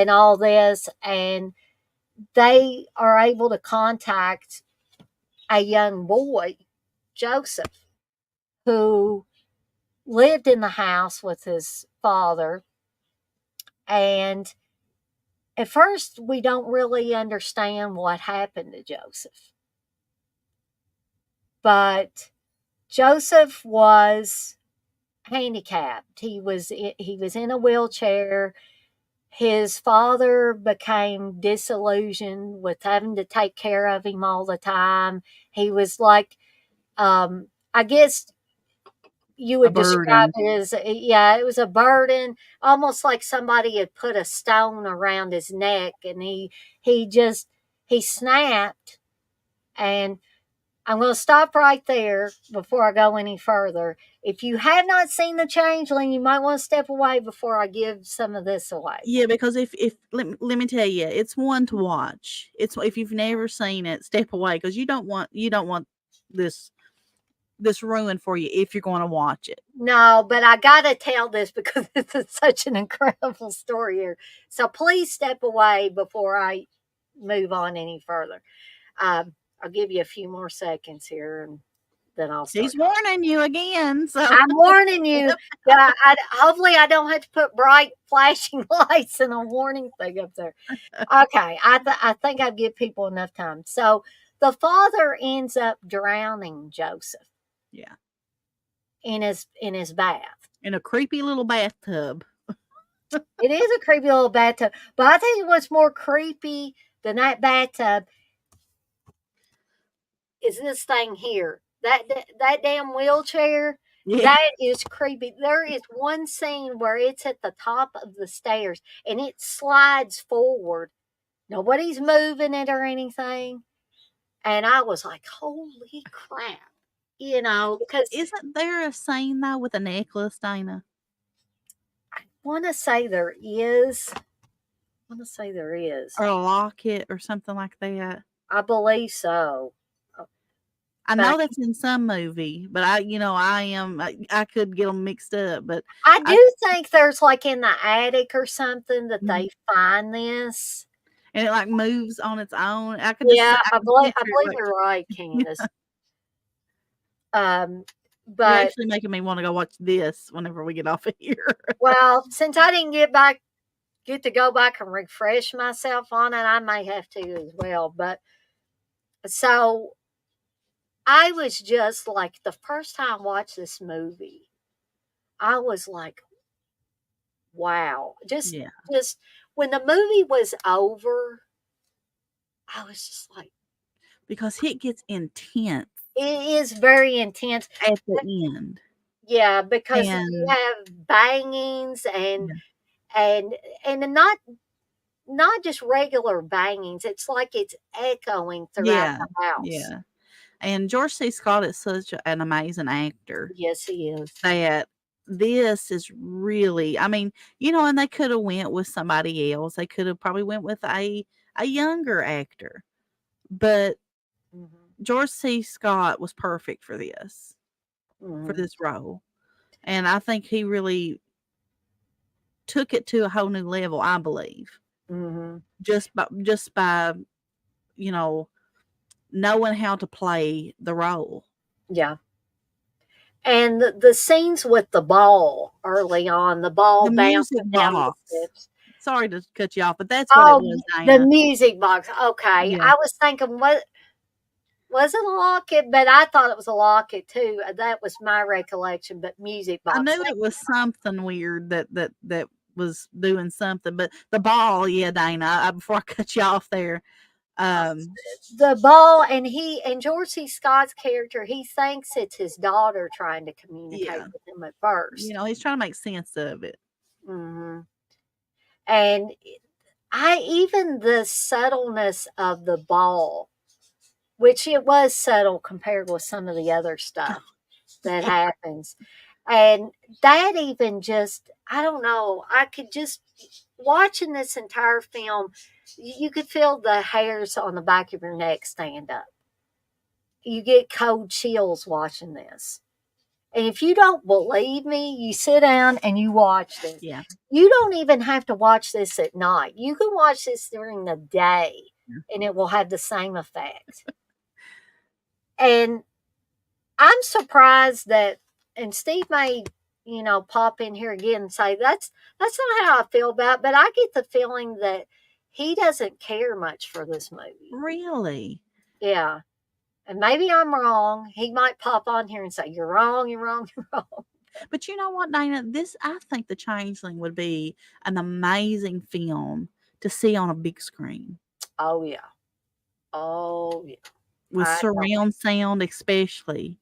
all this, and they are able to contact a young boy, Joseph, who lived in the house with his father. And at first, we don't really understand what happened to Joseph. But Joseph was handicapped. He was in a wheelchair. His father became disillusioned with having to take care of him all the time. He was like, I guess you A would describe burden. it as, yeah, it was a burden, almost like somebody had put a stone around his neck, and he just he snapped. And I'm going to stop right there before I go any further. If you have not seen The Changeling, you might want to step away before I give some of this away. Yeah, because if let me tell you, it's one to watch. It's if you've never seen it, step away because you don't want this this ruined for you if you're going to watch it. No, but I got to tell this because this is such an incredible story here. So please step away before I move on any further. I'll give you a few more seconds here and then I'll start He's talking. warning you again, so I'm warning you. Yeah, hopefully I don't have to put bright flashing lights and a warning thing up there. Okay, I think I've give people enough time. So the father ends up drowning Joseph yeah, in his bath. in a creepy little bathtub. It is a creepy little bathtub, but I think what's more creepy than that bathtub is this thing here. That damn wheelchair. Yeah, That is creepy. There is one scene where it's at the top of the stairs and it slides forward. Nobody's moving it or anything. And I was like, holy crap. Because isn't there a scene though with a necklace, Dana, I want to say there is. I want to say there is. or a locket or something like that? I believe so. I But know that's in some movie, but I could get them mixed up, but I I do think there's like in the attic or something that mhm, they find this. and it like moves on its own. Yeah, I I can believe I picture it believe like you're right, Candace. Um, you're but actually making me want to go watch this whenever we get off of here. well, since I didn't get to go back and refresh myself on it, I may have to as well. But so I was just like the first time I watched this movie, I was like, wow. Yeah, Just when the movie was over, I was just like, because it gets intense it is very intense. at the end, Yeah, because you and have bangings yeah, and and not just regular bangings. It's like it's echoing throughout yeah, the house. yeah. And George C. Scott is such an amazing actor Yes, he is. that this is really, I mean, and they could have went with somebody else. They could have probably went with a younger actor, but Mhm, George C. Scott was perfect for mhm. this role. And I think he really took it to a whole new level, I believe. Mhm. just by you know knowing how to play the role. Yeah. And the scenes with the ball early on, the ball The music bouncing down the box. steps. Sorry to cut you off, but that's what it Oh, was, the Dana. music box. Okay. Yeah. I was thinking, what was it, a locket? But I thought it was a locket too. That was my recollection, but music I box. knew it was something weird that was doing something, but the ball, yeah, Dana. Before I cut you off there, um, The ball, and George C. Scott's character, he thinks it's his daughter trying to communicate yeah, with him at first. he's trying to make sense of it. Hmm. And I even the subtleness of the ball, which it was subtle compared with some of the other stuff that Yeah, happens. And that even just, I don't know, I could just, watching this entire film, you could feel the hairs on the back of your neck stand up. You get cold chills watching this. And if you don't believe me, you sit down and you watch this. yeah. You don't even have to watch this at night. You can watch this during the day and it will have the same effect. And I'm surprised that, and Steve may, pop in here again and say that's not how I feel about it, but I get the feeling that he doesn't care much for this movie. Really? Yeah. And maybe I'm wrong. He might pop on here and say, "You're wrong, you're wrong, you're wrong." But you know what, Dana? I think The Changeling would be an amazing film to see on a big screen Oh yeah. Oh yeah. with I don't. surround sound, especially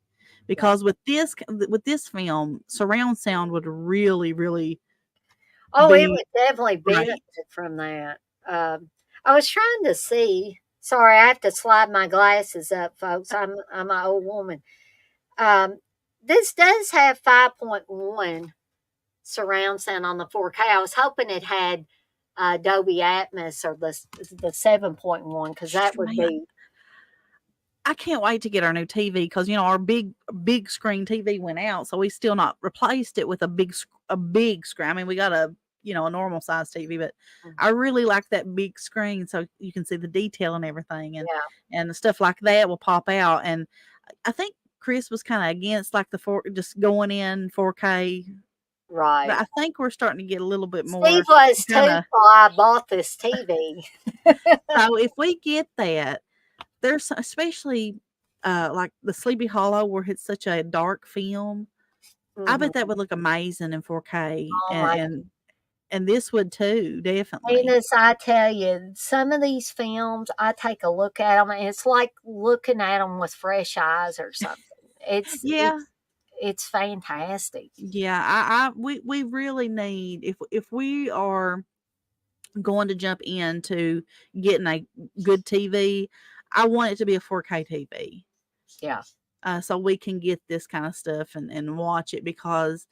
Yeah. because with this film, surround sound would really, really Oh, it be would definitely benefit great. from that. I was trying to see. Sorry, I have to slide my glasses up, folks. I'm an old woman. Um, this does have 5.1 surround sound on the 4K. I was hoping it had Dolby Atmos or the 7.1, because that would Man, be I can't wait to get our new TV because our big screen TV went out, so we still not replaced it with a big screen. I mean, we got a normal size TV, but I really like that big screen so you can see the detail and everything, and yeah, and the stuff like that will pop out. And I think Chris was kind of against like the just going in 4K, but right. I think we're starting to get a little bit Steve more was too, kind of. while I bought this TV. So if we get that, there's especially, like the Sleepy Hollow where it's such a dark film. I bet that Mhm. would look amazing in 4K, Oh and my and this would too, definitely. goodness, I tell you, some of these films, I take a look at them, and it's like looking at them with fresh eyes or something. It's Yeah, it's it's fantastic. yeah, we really need, if we are going to jump into getting a good TV, I want it to be a 4K TV, Yeah. so we can get this kind of stuff and watch it because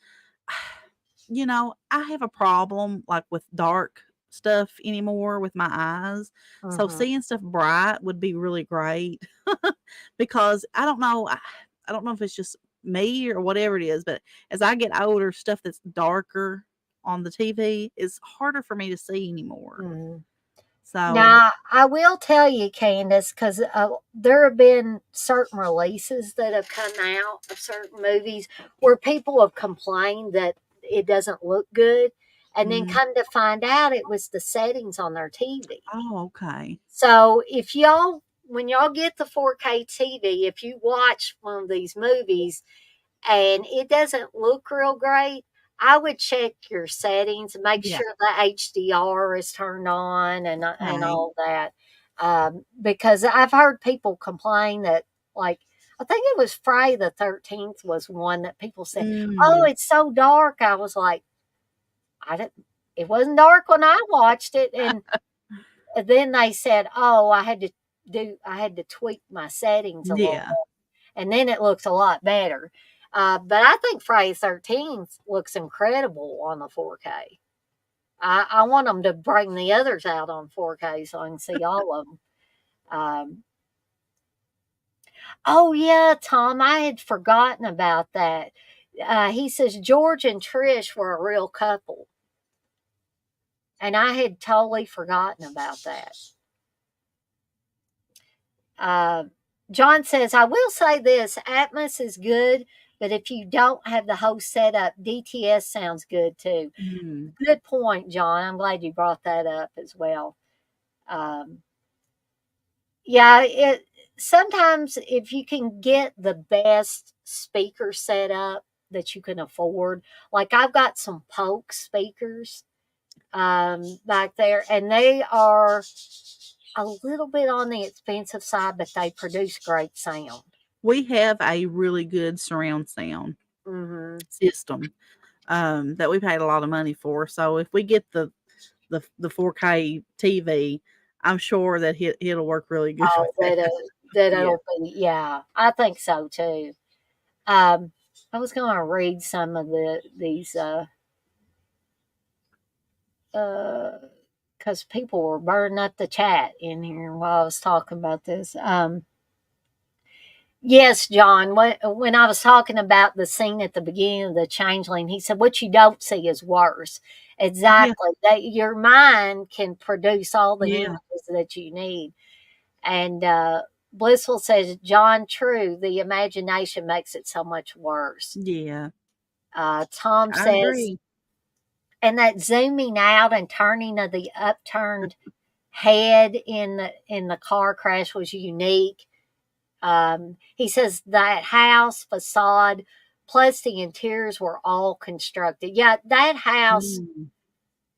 I have a problem like with dark stuff anymore with my eyes. So Mhm. seeing stuff bright would be really great because I don't know. I don't know if it's just me or whatever it is, but as I get older, stuff that's darker on the TV is harder for me to see anymore. Mhm. So, Now, I will tell you, Candice, because there have been certain releases that have come out of certain movies where people have complained that it doesn't look good. And then mm, come to find out it was the settings on their TV. oh, okay. So if y'all, when y'all get the 4K TV, if you watch one of these movies and it doesn't look real great, I would check your settings and make Yeah. sure the HDR is turned on and Okay. all that. Because I've heard people complain that, like, I think it was Friday the 13th was one that people said, "Oh, Mm, it's so dark." I was like, I didn't. It wasn't dark when I watched it, and then they said, "Oh, I had to tweak my settings a little yeah. bit, and then it looks a lot better." But I think Friday 13th looks incredible on the 4K. I want them to bring the others out on 4K so I can see all of them. Um, oh yeah, Tom, I had forgotten about that. He says George and Trish were a real couple, And I had totally forgotten about that. Uh, John says, I will say this Atmos is good, but if you don't have the host set up, DTS sounds good too. Mm. Good point, John. I'm glad you brought that up as well. Um, yeah, it sometimes if you can get the best speaker set up that you can afford, like I've got some Polk speakers back there, and they are a little bit on the expensive side, but they produce great sound. We have a really good surround sound Hmm. system that we paid a lot of money for. So if we get the 4K TV, I'm sure that it'll work really good Oh, with that. that Yeah. it'll be, yeah, I think so too. Um, I was going to read some of these because people were burning up the chat in here while I was talking about this. Yes, John. When I was talking about the scene at the beginning of the Changeling, he said, "What you don't see is worse." Yeah. Exactly. That your mind can produce all the Yeah. images that you need. And Blissful says, "John, true. The imagination makes it so much worse." Yeah. Tom I says, agree. and that zooming out and turning of the upturned head in the car crash was unique. He says that house facade plus the interiors were all constructed. Yeah, that house, Mm.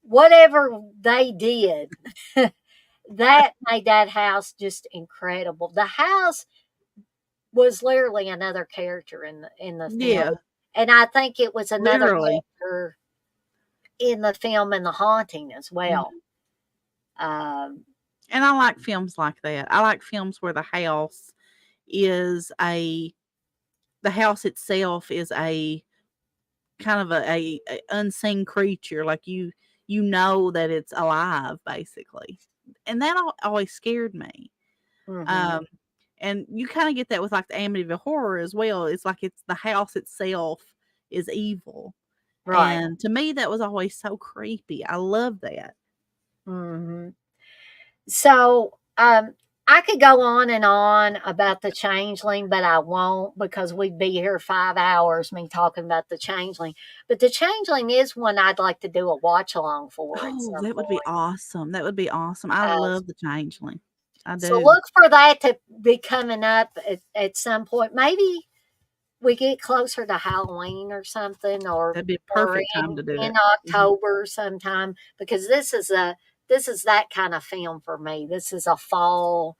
whatever they did, that made that house just incredible. The house was literally another character in the film, Yeah. and I think it was another Literally. character in the film in The Haunting as well. Mhm. Um, And I like films like that. I like films where is a the house itself is a kind of a unseen creature, like you know that it's alive basically. And that always scared me. mhm, Um and you kind of get that with like the Amityville horror as well. It's like it's the house itself is evil. right. And to me that was always so creepy. I love that. Mhm. So, I could go on and on about the changeling, but I won't because we'd be here 5 hours me talking about the changeling. But the changeling is one I'd like to do a watch along for at Oh, some that would be point. awesome. That would be awesome. I Uh, love the Changeling. I so do. look for that to be coming up at some point. Maybe we get closer to Halloween or something, That'd be a or perfect time to do in it. Mhm. October sometime because this is that kind of film for me. This is a fall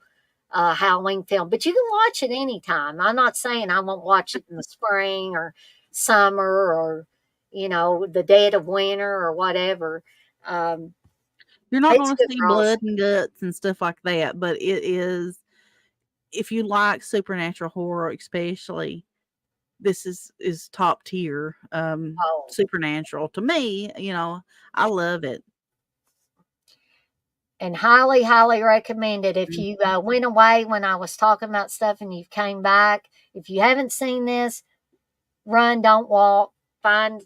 Halloween film, but you can watch it anytime. I'm not saying I won't watch it in the spring or summer or the dead of winter or whatever. Um, You're not it's gonna good see for all. blood and guts and stuff like that, but it is if you like supernatural horror especially, this is top tier, Oh, supernatural. To me, I love it. and highly, highly recommended. If you Mhm. went away when I was talking about stuff and you came back, if you haven't seen this, run, don't walk. Find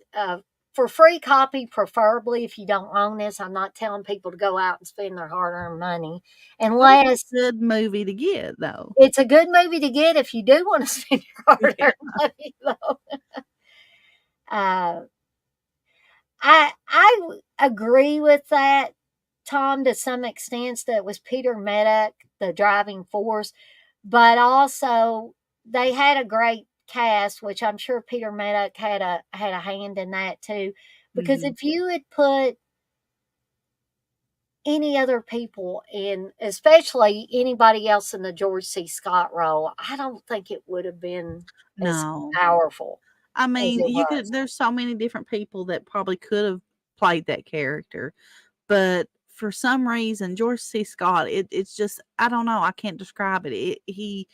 for free copy, preferably if you don't own this. I'm not telling people to go out and spend their hard earned money But it's a unless good movie to get, though. it's a good movie to get if you do want to spend your hard Yeah. earned money, though. Uh, I agree with that, Tom, to some extent. That was Peter Medak, the driving force, but also they had a great cast, which I'm sure Peter Medak had a hand in that too. Because Mhm. if you had put any other people in, especially anybody else in the George C. Scott role, I don't think it would have been as No. powerful I as mean, it you could was. there's so many different people that probably could have played that character, but for some reason, George C. Scott, it's just I don't know, I can't describe it. He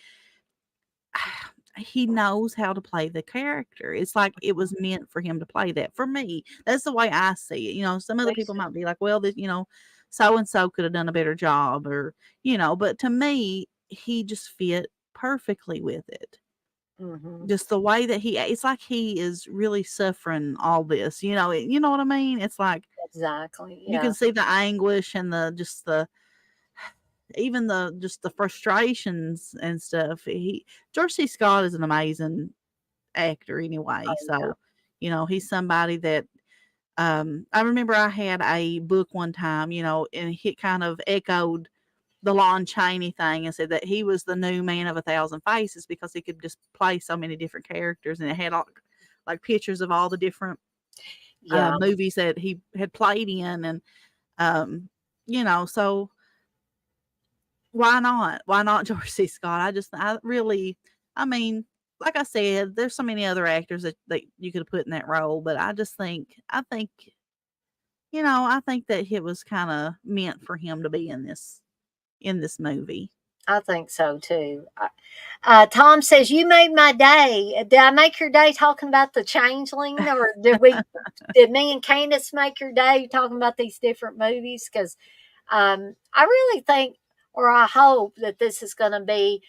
knows how to play the character. It's like it was meant for him to play that. For me, that's the way I see it. Some other people might be like, well, so and so could have done a better job, but to me, he just fit perfectly with it. Mm-hmm. Just the way that it's like he is really suffering all this, you know what I mean? It's like Exactly. you can Yeah. see the anguish and even just the frustrations and stuff. George C. Scott is an amazing actor anyway. Oh, yeah. So, he's somebody that I remember I had a book one time, and he kind of echoed the Lon Chaney thing and said that he was the new Man of a Thousand Faces because he could just play so many different characters, and it had all, like pictures of all the different Yeah. movies that he had played in, and so why not? Why not George C. Scott? I really, I mean, like I said, there's so many other actors that you could have put in that role, but I think that it was kind of meant for him to be in this movie. I think so too. Tom says, "You made my day. Did I make your day talking about the changeling, or did me and Candice make your day talking about these different movies?" Because I really think, or I hope, that this is going to be.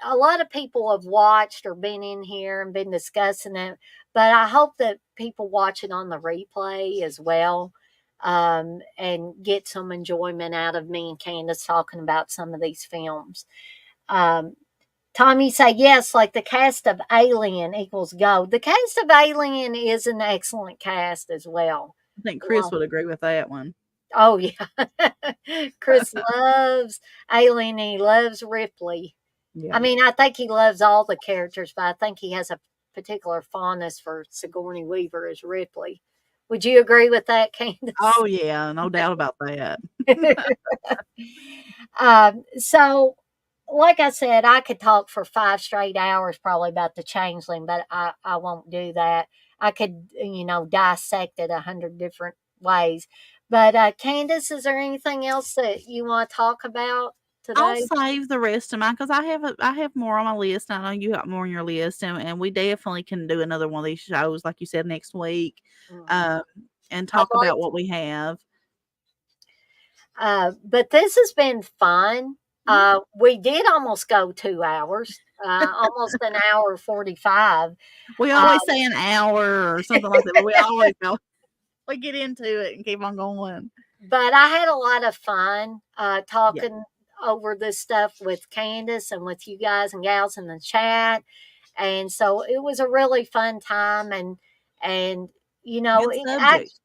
A lot of people have watched or been in here and been discussing it, but I hope that people watch it on the replay as well, and get some enjoyment out of me and Candace talking about some of these films. Um, Tommy say yes, like the cast of Alien equals gold. The cast of Alien is an excellent cast as well. I think Chris Well, would agree with that one. oh yeah, Chris loves Alien. He loves Ripley. I Yeah. mean, I think he loves all the characters, but I think he has a particular fondness for Sigourney Weaver as Ripley. Would you agree with that, Candace? Oh yeah, no doubt about that. So, like I said, I could talk for 5 straight hours probably about the changeling, but I won't do that. I could, dissect it 100 different ways. But Candace, is there anything else that you want to talk about I'll today? save the rest of mine because I have more on my list. I know you got more on your list, and we definitely can do another one of these shows, like you said, next week, Mhm. um, and I'd talk like about what we have. But this has been fun. Mhm. We did almost go 2 hours, almost an hour 45. We Uh, always say an hour or something like that, but we always go. We get into it and keep on going. but I had a lot of fun Yeah, talking over this stuff with Candace and with you guys and gals in the chat, and so it was a really fun time. And good it subject.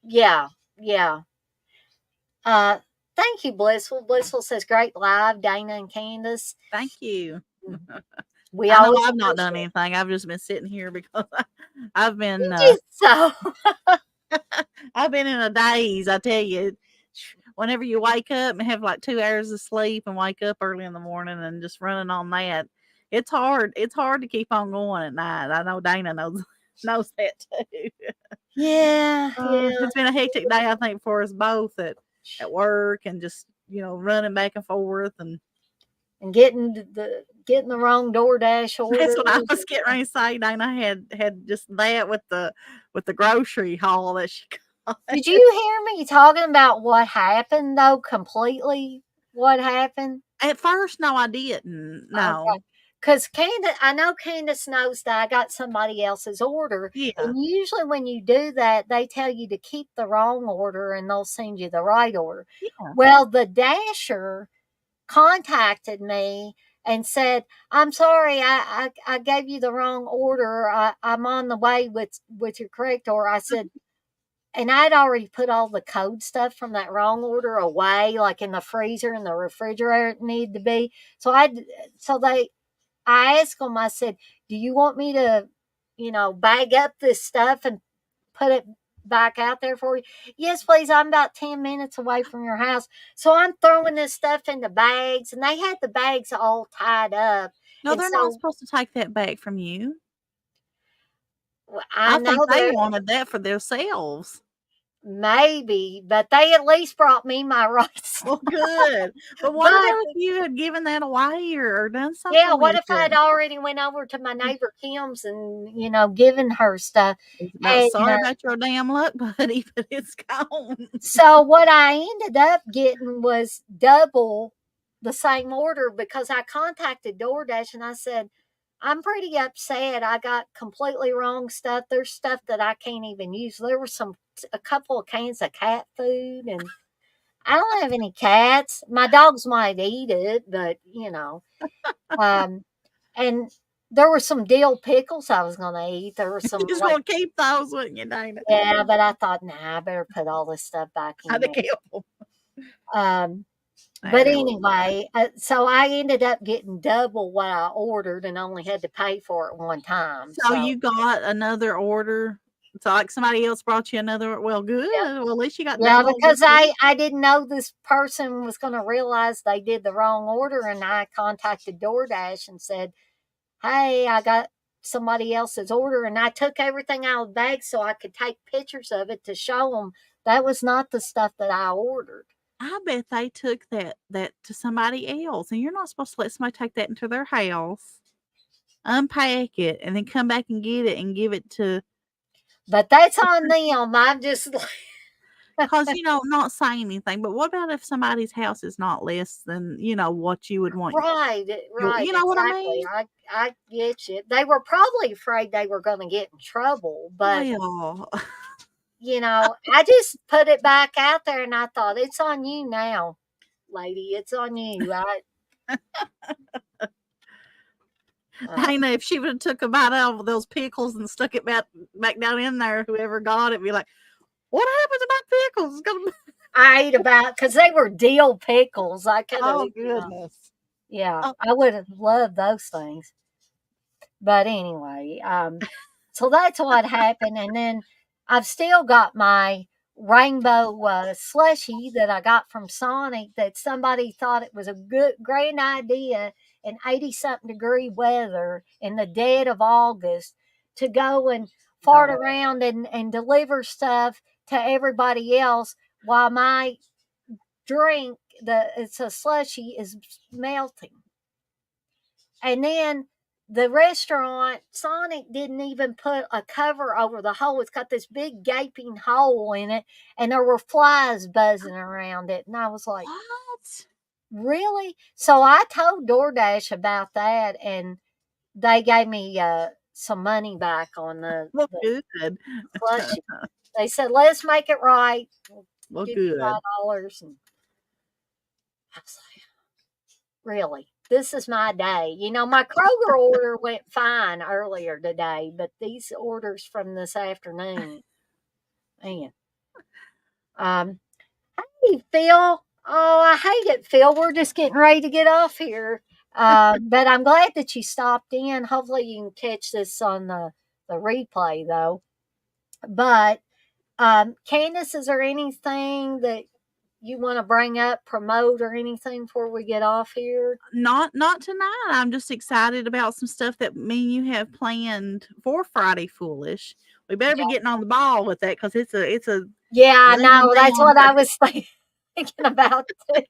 yeah, yeah. Uh, Thank you, Blissful. Blissful says great live, Dana and Candace. Thank you. We I know always I've not done appreciate anything. I've just been sitting here because I've been it. So I've been in a daze. I tell you, whenever you wake up and have like 2 hours of sleep and wake up early in the morning and just running on that, it's hard. It's hard to keep on going at night. I know Dana knows knows that too. yeah, yeah. It's been a hectic day, I think, for us both at work and just running back and forth and And getting the wrong DoorDash that's what I orders. was getting ready to say. Dana had just that with the grocery haul that she got. Did you hear me talking about what happened though? Completely, what happened? At first, no, I didn't. Okay. No. Because I know Candace knows that I got somebody else's order. Yeah. And usually when you do that, they tell you to keep the wrong order and they'll send you the right order. Yeah. Well, the dasher contacted me and said, "I'm sorry, I gave you the wrong order. I'm on the way with your correct order." I said, and I'd already put all the code stuff from that wrong order away, like in the freezer and the refrigerator it needed to be. So I asked them, I said, "Do you want me to, bag up this stuff and put it back out there for you?" "Yes, please. I'm about 10 minutes away from your house." So I'm throwing this stuff into bags, and they had the bags all tied up. No, And they're not so supposed to take that back from you. I I know think they they're wanted that for themselves. maybe, but they at least brought me my rights. Well, good. But what But about if you had given that away or done yeah, something what with if I'd it? already went over to my neighbor Kim's and, given her stuff? It's about And sorry about your damn luck, buddy, but it's gone. so what I ended up getting was double the same order because I contacted DoorDash and I said, I'm pretty upset. I got completely wrong stuff. There's stuff that I can't even use. There were a couple of cans of cat food, and I don't have any cats. My dogs might eat it, but um, and there were some dill pickles I was gonna eat. There were some You just like gonna keep those, wouldn't you, Dana? yeah, but I thought, nah, I better put all this stuff back How in to there. keep 'em. Um, but There we anyway, so I ended up getting double what I ordered and only had to pay for it one time. So So you got another order? So, like, somebody else brought you another well, good. yeah, Well, at least you got yeah, double this because week. I didn't know this person was going to realize they did the wrong order, and I contacted DoorDash and said, "Hey, I got somebody else's order," and I took everything out of the bag so I could take pictures of it to show them that was not the stuff that I ordered. I bet they took that to somebody else, and you're not supposed to let somebody take that into their house, unpack it, and then come back and get it and give it to But that's on them. I'm just because not saying anything, but what about if somebody's house is not less than, what you would want right, right, you know what I exactly. mean? I get you. They were probably afraid they were going to get in trouble, but Well, I just put it back out there and I thought, it's on you now, lady. It's on you. Uh, Dana, if she would have took a bite out of those pickles and stuck it back down in there, whoever got it, be like, "What happened to my pickles?" It's gonna I ate about because they were dill pickles. I could have, Oh goodness. yeah, Oh, I would have loved those things. But anyway, so that's what happened. And then I've still got my rainbow slushy that I got from Sonic that somebody thought it was a great idea in 80 something degree weather in the dead of August to go and fart God. around and deliver stuff to everybody else while my drink, it's a slushy, is melting. And then the restaurant, Sonic didn't even put a cover over the hole. It's got this big gaping hole in it, and there were flies buzzing around it. And I was like, What? really? So I told DoorDash about that, and they gave me some money back on Well, the good. slushy. They said, let's make it right. We'll Well, give you good. $5. And I was like, really? This is my day. My Kroger order went fine earlier today, but these orders from this afternoon, man. Um, hey, Phil. Oh, I hate it, Phil. We're just getting ready to get off here. But I'm glad that you stopped in. Hopefully, you can catch this on the replay, though. But, Candice, is there anything that you want to bring up, promote, or anything before we get off here? Not tonight. I'm just excited about some stuff that me and you have planned for Friday Foolish. We better be getting on the ball with that because it's a Yeah, I going know. That's down. what I was thinking about too.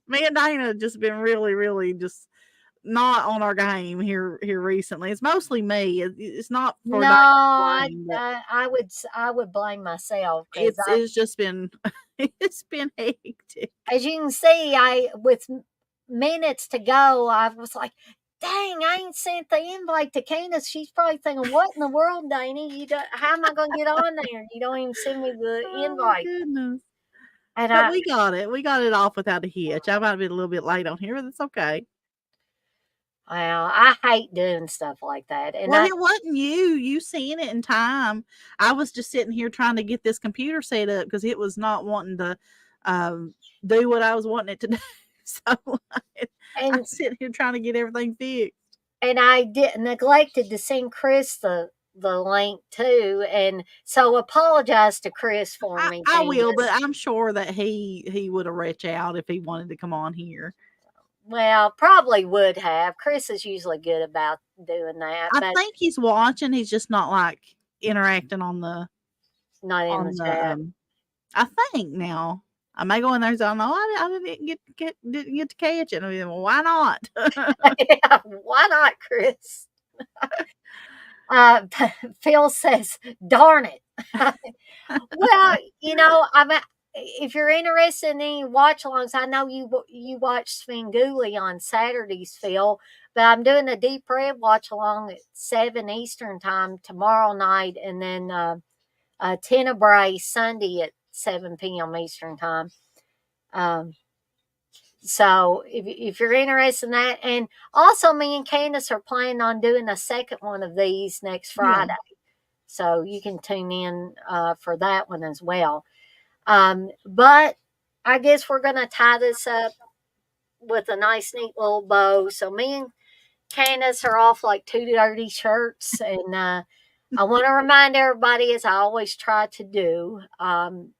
Me and Dana have just been really, really just not on our game here recently. It's mostly me. It's not for No, Dana to I blame, but I, I would I would blame myself because it's just been it's been hectic. as you can see, I with minutes to go, I was like, "Dang, I ain't sent the invite to Candace." She's probably thinking, "What in the world, Dana? How am I going to get on there? You don't even send me the Oh invite." goodness. And But we got it. We got it off without a hitch. I might have been a little bit late on here, but it's okay. I hate doing stuff like that, and Well, it wasn't you. You seen it in time. I was just sitting here trying to get this computer set up because it was not wanting to do what I was wanting it to do. So I'm and sitting here trying to get everything fixed. I did neglected to send Chris the link too, and so apologize to Chris for me, I will, but Candace. I'm sure that he would have reached out if he wanted to come on here. Well, probably would have. Chris is usually good about doing that, I but think he's watching. He's just not like interacting not in the on the chat. I think now. I may go in there and say, "No, I didn't didn't get to catch it." I mean, well, why not? Yeah, why not, Chris? Uh, Phil says, "Darn it." Well, I mean, if you're interested in any watch-alongs, I know you watch Svengoolie on Saturdays, Phil, but I'm doing a Deep Red watch-along at 7 Eastern time tomorrow night, and then Tenebrae Sunday at 7 p.m. Eastern time. So if you're interested in that, and also me and Candice are planning on doing a second one of these next Friday. Yeah. So you can tune in for that one as well. But I guess we're going to tie this up with a nice, neat little bow. So me and Candace are off like two dirty shirts. And I want to remind everybody, as I always try to do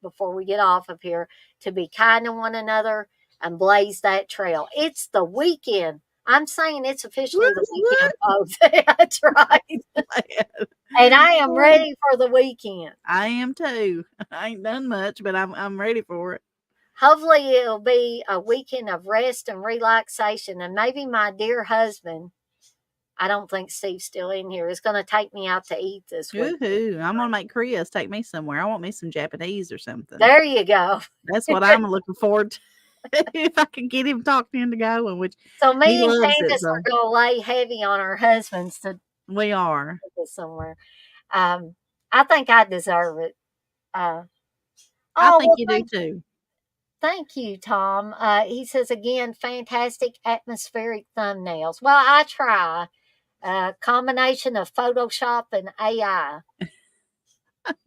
before we get off of here, to be kind to one another and blaze that trail. It's the weekend. I'm saying it's officially the weekend, folks. That's right. And I am ready for the weekend. I am too. I ain't done much, but I'm ready for it. Hopefully it'll be a weekend of rest and relaxation, and maybe my dear husband, I don't think Steve's still in here, is going to take me out to eat this week. Woohoo. I'm gonna make Chris take me somewhere. I want me some Japanese or something. There you go. That's what I'm looking forward to. If I can get him talking into going, which So me he and loves Candice it, so. are going to lay heavy on our husbands to We are. take us somewhere. I think I deserve it. I Oh, think well, you do too. thank you, Tom. He says, again, fantastic atmospheric thumbnails. Well, I try. Combination of Photoshop and AI.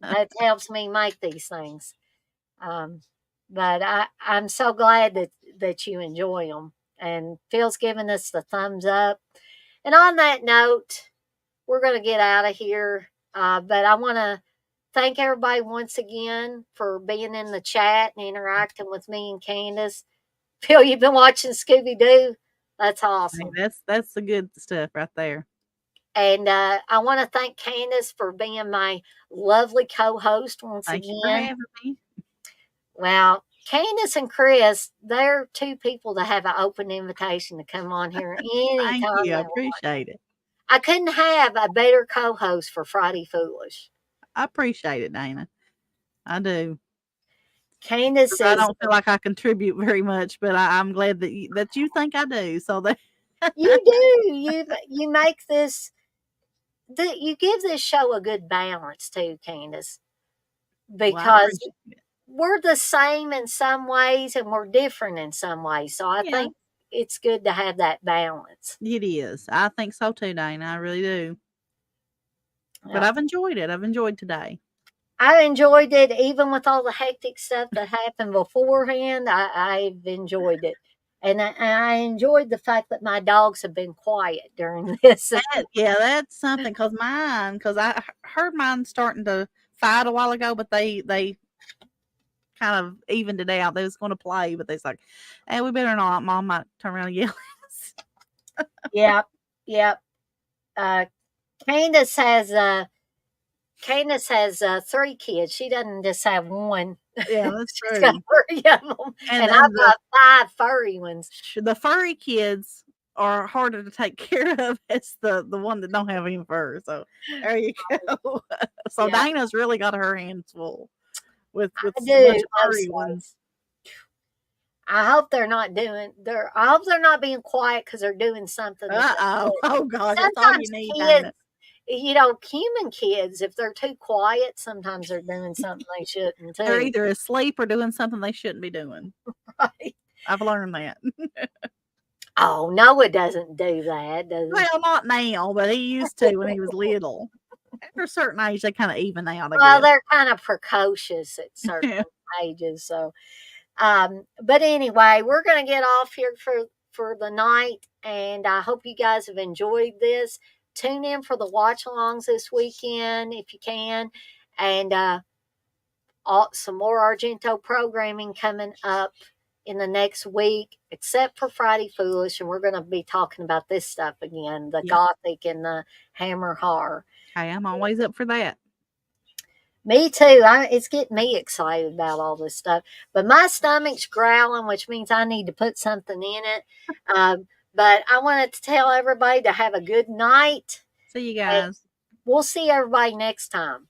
That helps me make these things. But I'm so glad that you enjoy them. And Phil's giving us the thumbs up. And on that note, we're going to get out of here. But I want to thank everybody once again for being in the chat and interacting with me and Candice. Phil, you've been watching Scooby Doo. That's awesome. That's the good stuff right there. And I want to thank Candice for being my lovely co-host once Thank again. you for having me. Well, Candice and Chris, they're two people that have an open invitation to come on here anytime. Thank you. I appreciate it. I couldn't have a better co-host for Friday Foolish. I appreciate it, Dana. I do. Candice I don't feel like I contribute very much, but I'm glad that you think I do. So that you do. You make this. You give this show a good balance too, Candice, because we're the same in some ways and we're different in some ways. So I think it's good to have that balance. It is. I think so too, Dana. I really do. But I've enjoyed it. I've enjoyed today. I enjoyed it, even with all the hectic stuff that happened beforehand. I've enjoyed it. And I enjoyed the fact that my dogs have been quiet during this. That's something, because I heard mine starting to fight a while ago, but they kind of evened it out. They was going to play, but they's like, hey, we better not. Mom might turn around and yell at us. Yep. Candice has 3 kids. She doesn't just have one. Yeah, that's true. She's got 3 of them. And I've got 5 furry ones. The furry kids are harder to take care of. It's the one that don't have any fur. So there you go. So Dana's really got her hands full with a bunch of furry ones. I hope they're not being quiet because they're doing something. Oh God, that's all you need. Kids, human kids, if they're too quiet, sometimes they're doing something they shouldn't do. They're either asleep or doing something they shouldn't be doing. Right. I've learned that. Oh, Noah doesn't do that, does he? Well, not now, but he used to when he was little. After a certain age, they kind of even out. Well, they're kind of precocious at certain ages. So, but anyway, we're going to get off here for the night, and I hope you guys have enjoyed this. Tune in for the watch-alongs this weekend if you can, and some more Argento programming coming up in the next week, except for Friday Foolish, and we're going to be talking about this stuff again, the Gothic and the Hammer horror. Hey, I'm always up for that. Me too. It's getting me excited about all this stuff. But my stomach's growling, which means I need to put something in it. But I wanted to tell everybody to have a good night. See you guys. We'll see everybody next time.